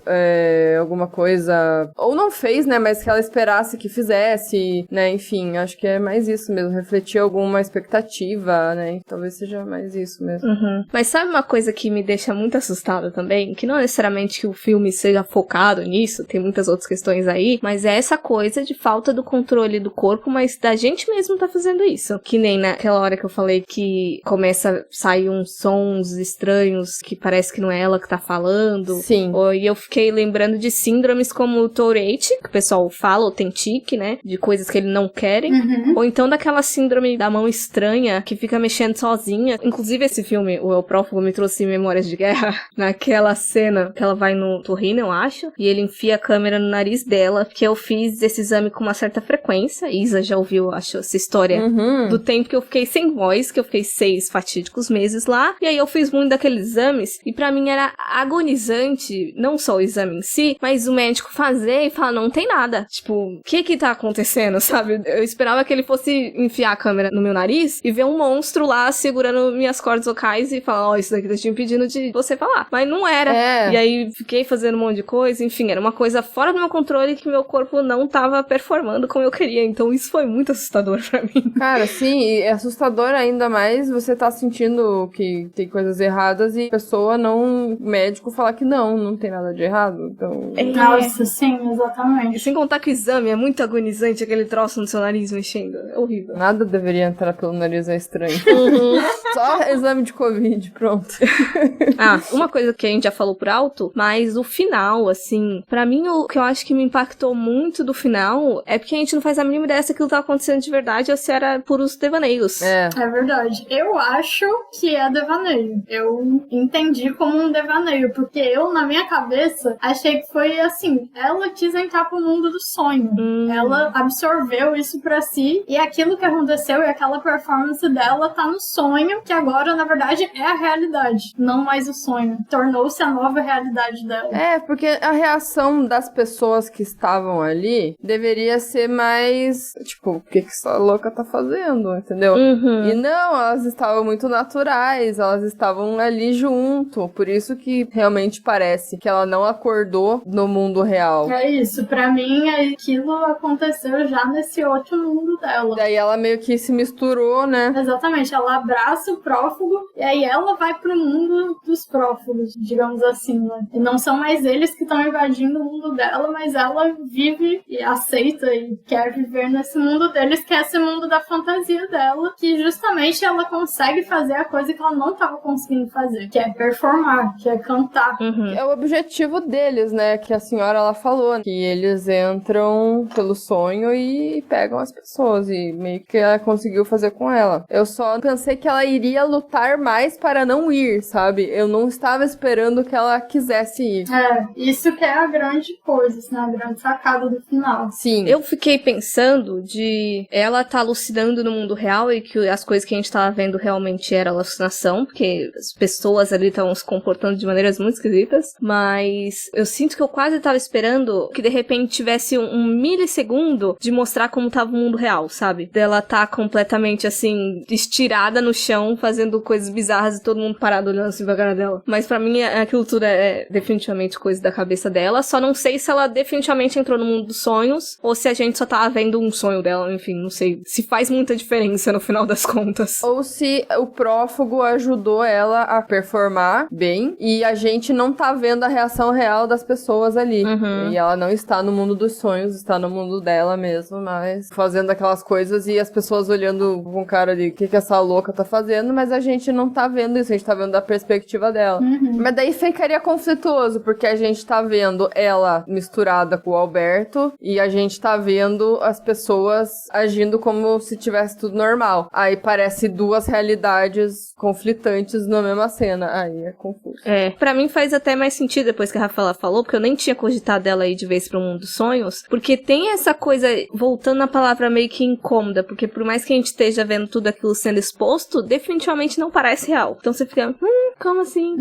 Speaker 5: alguma coisa, ou não fez, né, mas que ela esperasse que fizesse, né, enfim, acho que é mais isso mesmo, refletir alguma expectativa, né, talvez seja mais isso mesmo.
Speaker 3: Mas sabe uma coisa que me deixa muito assustada também? Que não necessariamente que o filme seja focado nisso, tem muitas outras questões aí, mas Mas é essa coisa de falta do controle do corpo, mas da gente mesmo tá fazendo isso. Que nem naquela hora que eu falei que começa a sair uns sons estranhos que parece que não é ela que tá falando.
Speaker 5: Sim.
Speaker 3: E eu fiquei lembrando de síndromes como o Tourette, que o pessoal fala, ou tem tique, né? De coisas que ele não querem. Ou então daquela síndrome da mão estranha, que fica mexendo sozinha. Inclusive esse filme, o El Prófugo, me trouxe memórias de guerra. Naquela cena que ela vai no Torrino, eu acho, e ele enfia a câmera no nariz dela, porque eu fiz esse exame com uma certa frequência. Isa já ouviu, acho, essa história do tempo que eu fiquei sem voz, que eu fiquei 6 fatídicos meses lá, e aí eu fiz muito daqueles exames, e pra mim era agonizante, não só o exame em si, mas o médico fazer e falar, não tem nada. Tipo, o que tá acontecendo, sabe? Eu esperava que ele fosse enfiar a câmera no meu nariz e ver um monstro lá segurando minhas cordas vocais e falar, ó, isso daqui tá te impedindo de você falar. Mas não era. E aí fiquei fazendo um monte de coisa, enfim, era uma coisa fora do meu controle que meu corpo não tava performando como eu queria, então isso foi muito assustador pra mim.
Speaker 5: Cara, sim, e é assustador ainda mais você tá sentindo que tem coisas erradas e a pessoa não, o médico falar que não tem nada de errado, então...
Speaker 4: Nossa, sim, exatamente.
Speaker 3: E sem contar que o exame é muito agonizante, aquele troço no seu nariz mexendo, é horrível.
Speaker 5: Nada deveria entrar pelo nariz, é estranho. Só exame de Covid, pronto.
Speaker 3: Uma coisa que a gente já falou por alto, mas o final, assim, pra mim o que eu acho que me impactou muito do final é porque a gente não faz a mínima ideia se aquilo tá acontecendo de verdade ou se era puros devaneios.
Speaker 4: É verdade. Eu acho que é devaneio. Eu entendi como um devaneio, porque eu, na minha cabeça, achei que foi assim, ela quis entrar pro mundo do sonho. Ela absorveu isso pra si, e aquilo que aconteceu e aquela performance dela tá no sonho, que agora, na verdade, é a realidade, não mais o sonho. Tornou-se a nova realidade dela.
Speaker 5: Porque a reação das pessoas que estavam ali deveria ser mais, tipo, o que essa louca tá fazendo, entendeu? E não, elas estavam muito naturais, elas estavam ali junto, por isso que realmente parece que ela não acordou no mundo real.
Speaker 4: É isso, pra mim aquilo aconteceu já nesse outro mundo dela.
Speaker 5: Daí ela meio que se misturou, né?
Speaker 4: Exatamente, ela abraça o prófugo e aí ela vai pro mundo dos prófugos, digamos assim, né? E não são mais eles que estão invadindo o mundo dela, mas ela vive e aceita e quer viver nesse mundo deles, que é esse mundo da fantasia dela, que justamente ela consegue fazer a coisa que ela não estava conseguindo fazer, que é performar, que é cantar.
Speaker 5: É o objetivo deles, né? Que a senhora ela falou, que eles entram pelo sonho e pegam as pessoas, e meio que ela conseguiu fazer com ela. Eu só pensei que ela iria lutar mais para não ir, sabe? Eu não estava esperando que ela quisesse ir.
Speaker 4: Isso que é a grande coisa, assim, a grande sacada do final.
Speaker 5: Sim.
Speaker 3: Eu fiquei pensando de ela tá alucinando no mundo real e que as coisas que a gente tava vendo realmente era alucinação, porque as pessoas ali estavam se comportando de maneiras muito esquisitas, mas eu sinto que eu quase tava esperando que de repente tivesse um milissegundo de mostrar como tava o mundo real, sabe? Dela tá completamente assim, estirada no chão, fazendo coisas bizarras e todo mundo parado olhando assim pra cara dela. Mas pra mim aquilo tudo é definitivamente coisa da cabeça dela, só não sei se ela definitivamente entrou no mundo dos sonhos ou se a gente só tava vendo um sonho dela, enfim, não sei se faz muita diferença no final das contas.
Speaker 5: Ou se o prófugo ajudou ela a performar bem e a gente não tá vendo a reação real das pessoas ali. E ela não está no mundo dos sonhos, está no mundo dela mesmo, mas fazendo aquelas coisas e as pessoas olhando com cara de o que essa louca tá fazendo, mas a gente não tá vendo isso, a gente tá vendo da perspectiva dela. Mas daí ficaria conflituoso, porque a gente tá vendo ela misturada com o Alberto e a gente tá vendo as pessoas agindo como se tivesse tudo normal. Aí parece duas realidades conflitantes na mesma cena. Aí é confuso.
Speaker 3: Pra mim faz até mais sentido depois que a Rafaela falou, porque eu nem tinha cogitado ela aí de vez pro mundo dos sonhos, porque tem essa coisa, voltando na palavra meio que incômoda, porque por mais que a gente esteja vendo tudo aquilo sendo exposto, definitivamente não parece real. Então você fica, como assim?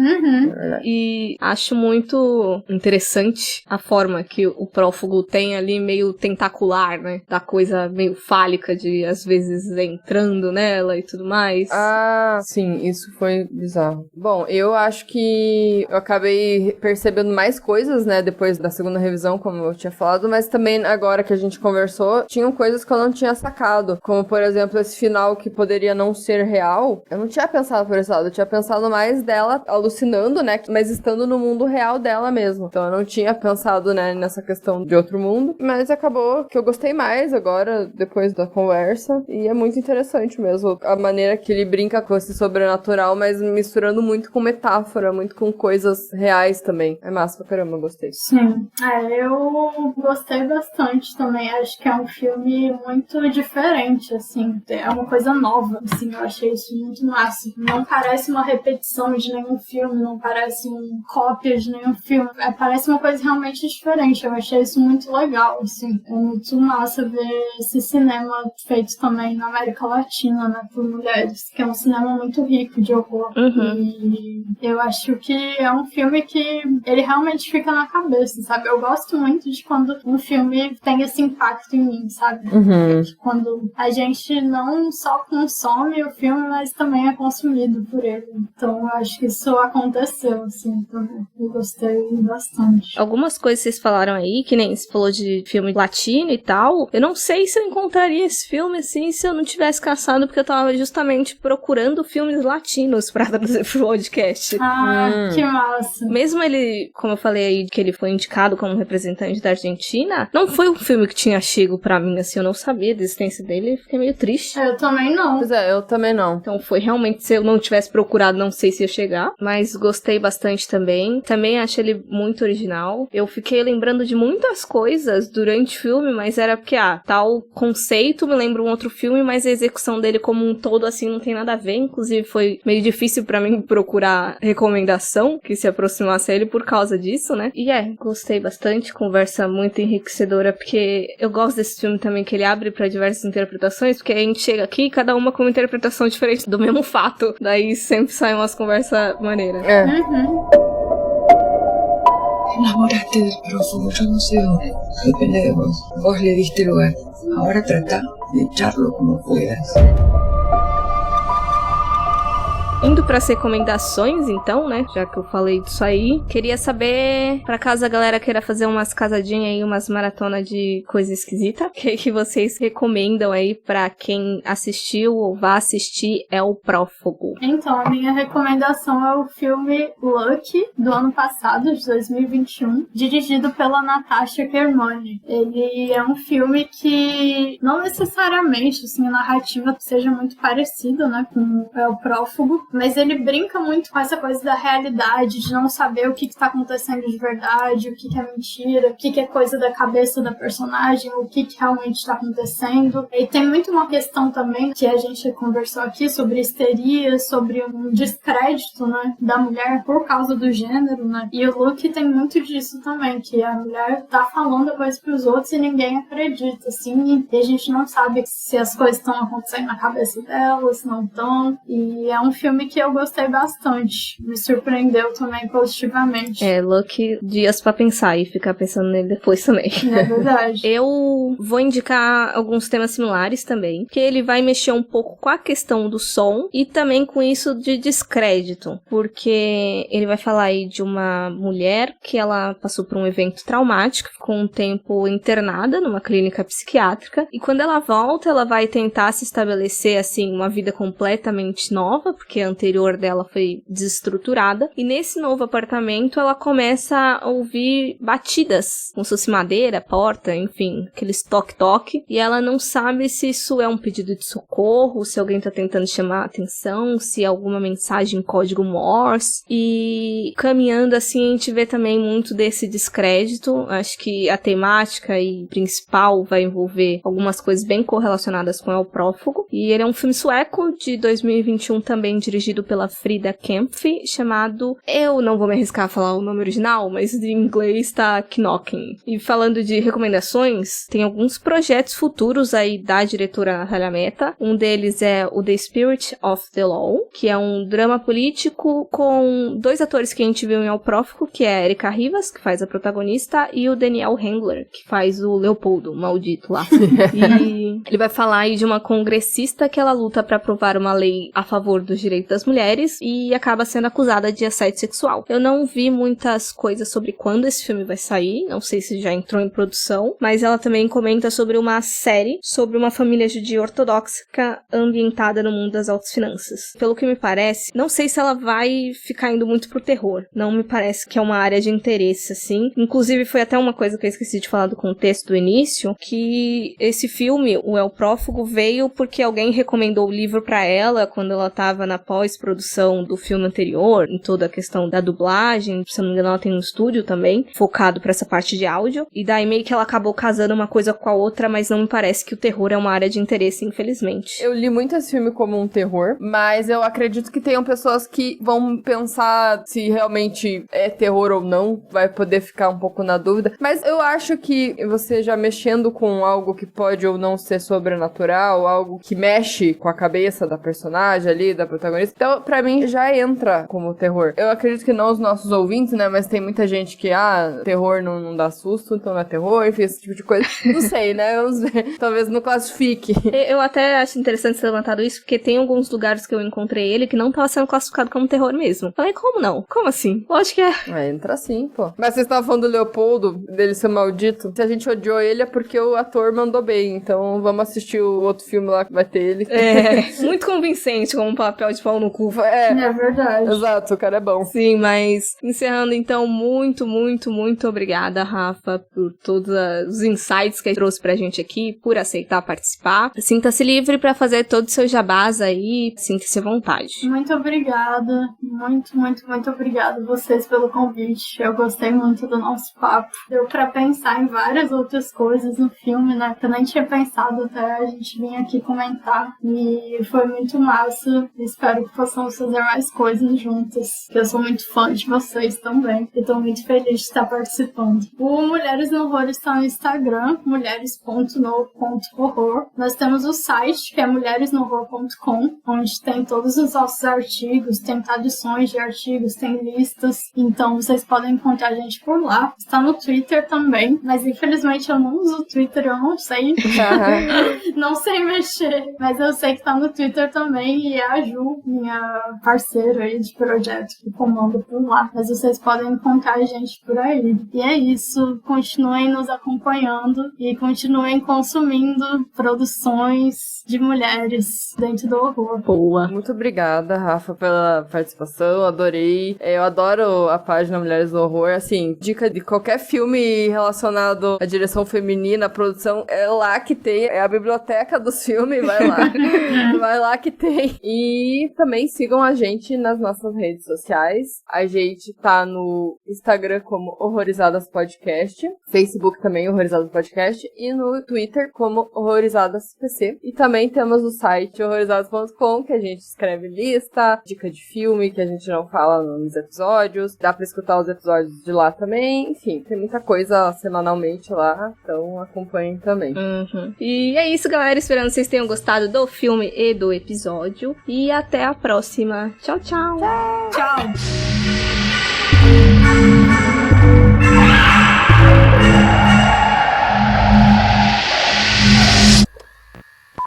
Speaker 3: E acho muito interessante a forma que o prófugo tem ali meio tentacular, né? Da coisa meio fálica de, às vezes, entrando nela e tudo mais.
Speaker 5: Ah, sim, isso foi bizarro. Bom, eu acho que eu acabei percebendo mais coisas, né, depois da segunda revisão, como eu tinha falado, mas também agora que a gente conversou, tinham coisas que eu não tinha sacado, como, por exemplo, esse final que poderia não ser real. Eu não tinha pensado por esse lado, eu tinha pensado mais dela alucinando, né? Mas estando no mundo real dela mesmo. Então eu não tinha pensado, né, nessa questão de outro mundo. Mas acabou que eu gostei mais agora, depois da conversa. E é muito interessante mesmo. A maneira que ele brinca com esse sobrenatural, mas misturando muito com metáfora, muito com coisas reais também. É massa pra caramba, eu gostei.
Speaker 4: Sim, eu gostei bastante também. Acho que é um filme muito diferente, assim. É uma coisa nova, assim. Eu achei isso muito massa. Não parece uma repetição de nenhum filme, não parece cópia de nenhum filme. Parece uma coisa realmente diferente. Eu achei isso muito legal, assim. É muito massa ver esse cinema feito também na América Latina, né, por mulheres, que é um cinema muito rico de horror. E eu acho que é um filme que ele realmente fica na cabeça, sabe? Eu gosto muito de quando um filme tem esse impacto em mim, sabe? Quando a gente não só consome o filme, mas também é consumido por ele. Então eu acho que isso aconteceu, assim, também. Eu gostei bastante.
Speaker 3: Algumas coisas que vocês falaram aí, que nem você falou de filme latino e tal, eu não sei se eu encontraria esse filme, assim, se eu não tivesse caçado, porque eu tava justamente procurando filmes latinos pra trazer pro podcast.
Speaker 4: Que massa.
Speaker 3: Mesmo ele, como eu falei aí, que ele foi indicado como representante da Argentina, não foi um filme que tinha chego pra mim, assim, eu não sabia da existência dele, fiquei meio triste.
Speaker 4: Eu também não.
Speaker 5: Pois é, eu também não.
Speaker 3: Então foi realmente, se eu não tivesse procurado, não sei se ia chegar, mas gostei bastante também. Também achei ele muito original. Eu fiquei lembrando de muitas coisas durante o filme, mas era porque, tal conceito me lembra um outro filme, mas a execução dele como um todo, assim, não tem nada a ver. Inclusive, foi meio difícil pra mim procurar recomendação que se aproximasse a ele por causa disso, né? E gostei bastante. Conversa muito enriquecedora, porque eu gosto desse filme também, que ele abre pra diversas interpretações, porque a gente chega aqui, cada uma com uma interpretação diferente do mesmo fato. Daí sempre saem umas conversas maneiras.
Speaker 7: Enamoraste del prófugo, yo no sé dónde. Depende de vos. Vos le diste lugar. Ahora trata de echarlo como puedas.
Speaker 3: Indo para as recomendações, então, né? Já que eu falei disso aí, queria saber, para caso a galera queira fazer umas casadinhas aí, umas maratonas de coisa esquisita, o que vocês recomendam aí para quem assistiu ou vai assistir É o Prófugo?
Speaker 4: Então, a minha recomendação é o filme Lucky, do ano passado, de 2021, dirigido pela Natasha Kermani. Ele é um filme que não necessariamente, assim, a narrativa seja muito parecida, né, com É o Prófugo, mas ele brinca muito com essa coisa da realidade, de não saber o que está acontecendo de verdade, o que é mentira, o que é coisa da cabeça da personagem, o que realmente está acontecendo. E tem muito uma questão também, que a gente conversou aqui, sobre histeria, sobre um descrédito, né, da mulher por causa do gênero, né? E o Luke tem muito disso também, que a mulher tá falando a coisa pros outros e ninguém acredita, assim, e a gente não sabe se as coisas estão acontecendo na cabeça dela, se não estão. E é um filme que eu gostei bastante. Me surpreendeu também positivamente.
Speaker 3: Lucky, dias pra pensar e ficar pensando nele depois também.
Speaker 4: É verdade.
Speaker 3: Eu vou indicar alguns temas similares também, que ele vai mexer um pouco com a questão do som e também com isso de descrédito, porque ele vai falar aí de uma mulher que ela passou por um evento traumático, ficou um tempo internada numa clínica psiquiátrica, e quando ela volta, ela vai tentar se estabelecer, assim, uma vida completamente nova, porque a anterior dela foi desestruturada, e nesse novo apartamento ela começa a ouvir batidas, como se fosse madeira, porta, enfim, aqueles toque-toque, e ela não sabe se isso é um pedido de socorro, se alguém tá tentando chamar a atenção, se é alguma mensagem em código Morse, e caminhando assim a gente vê também muito desse descrédito. Acho que a temática e principal vai envolver algumas coisas bem correlacionadas com El Prófugo, e ele é um filme sueco de 2021 também, dirigido pela Frida Kempf, chamado, eu não vou me arriscar a falar o nome original, mas em inglês tá Knocking. E falando de recomendações, tem alguns projetos futuros aí da diretora Natália Mehta. Um deles é o The Spirit of the Law, que é um drama político com dois atores que a gente viu em El Prófugo, que é a Erika Rivas, que faz a protagonista, e o Daniel Handler, que faz o Leopoldo, o maldito lá. E ele vai falar aí de uma congressista que ela luta para aprovar uma lei a favor dos direitos direito das mulheres e acaba sendo acusada de assédio sexual. Eu não vi muitas coisas sobre quando esse filme vai sair, não sei se já entrou em produção, mas ela também comenta sobre uma série sobre uma família judia ortodoxa ambientada no mundo das altas finanças. Pelo que me parece, não sei se ela vai ficar indo muito pro terror, não me parece que é uma área de interesse, assim. Inclusive, foi até uma coisa que eu esqueci de falar do contexto do início, que esse filme, o El Prófugo, veio porque alguém recomendou o livro pra ela quando ela tava na pós-produção do filme anterior, em toda a questão da dublagem, se eu não me engano ela tem um estúdio também, focado pra essa parte de áudio, e daí meio que ela acabou casando uma coisa com a outra, mas não me parece que o terror é uma área de interesse, infelizmente.
Speaker 5: Eu li muito esse filme como um terror, mas eu acredito que tenham pessoas que vão pensar se realmente é terror ou não, vai poder ficar um pouco na dúvida, mas eu acho que você já mexendo com algo que pode ou não ser sobrenatural, algo que mexe com a cabeça da personagem ali, da protagonista, então pra mim já entra como terror. Eu acredito que não os nossos ouvintes, né, mas tem muita gente que, terror não dá susto, então não é terror, enfim, esse tipo de coisa. Não sei, né, vamos ver. Talvez não classifique.
Speaker 3: Eu até acho interessante ser levantado isso, porque tem alguns lugares que eu encontrei ele que não tava sendo classificado como terror mesmo. Falei, como não? Como assim? Lógico que é.
Speaker 5: Entra sim, pô. Mas vocês estavam falando do Leopoldo, dele ser maldito. Se a gente odiou ele é porque o ator mandou bem, então vamos assistir o outro filme lá que vai ter ele.
Speaker 3: Muito convincente como um papel de pau no cu.
Speaker 4: É verdade.
Speaker 5: Exato, o cara é bom.
Speaker 3: Sim, mas encerrando então, muito, muito, muito obrigada, Rafa, por todos os insights que trouxe pra gente aqui, por aceitar participar. Sinta-se livre pra fazer todos os seus jabás aí, sinta-se à vontade.
Speaker 4: Muito obrigada, muito, muito, muito obrigada a vocês pelo convite. Eu gostei muito do nosso papo. Deu pra pensar em várias outras coisas no filme, né, que eu nem tinha pensado até a gente vir aqui comentar. E foi muito massa. Espero que possamos fazer mais coisas juntas. Eu sou muito fã de vocês também. E tô muito feliz de estar participando. O Mulheres no Horror está no Instagram, mulheres.no.horror. Nós temos o site, que é mulheresnohorror.com, onde tem todos os nossos artigos, tem traduções de artigos, tem listas. Então vocês podem encontrar a gente por lá. Está no Twitter também, mas infelizmente eu não uso o Twitter, eu não sei. Não sei mexer, mas eu sei que tá no Twitter também, e é a Ju, minha parceira aí de projeto, que comanda por lá. Mas vocês podem encontrar a gente por aí. E é isso, continuem nos acompanhando e continuem consumindo produções de mulheres dentro do horror.
Speaker 3: Boa.
Speaker 5: Muito obrigada, Rafa, pela participação, adorei. Eu adoro a página Mulheres do Horror, assim, dica de qualquer filme relacionado à direção feminina, à produção, é lá que tem, é a biblioteca dos filmes, vai lá. Vai lá que tem. E também sigam a gente nas nossas redes sociais. A gente tá no Instagram como Horrorizadas Podcast, Facebook também Horrorizadas Podcast, e no Twitter como Horrorizadas PC. E também temos o site horrorizadas.com, que a gente escreve lista, dica de filme que a gente não fala nos episódios. Dá pra escutar os episódios de lá também. Enfim, tem muita coisa semanalmente lá, então acompanhem também.
Speaker 3: E é isso, galera. Esperando que vocês tenham gostado do filme e do episódio. E até a próxima. Tchau, tchau.
Speaker 4: Tchau!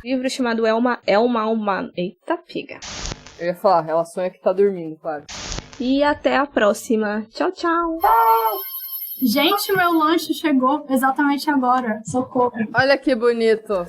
Speaker 3: Livro chamado Eita, pega.
Speaker 5: Eu ia falar, ela sonha que tá dormindo, claro.
Speaker 3: E até a próxima. Tchau, tchau.
Speaker 4: Gente, meu lanche chegou exatamente agora. Socorro.
Speaker 5: Olha que bonito.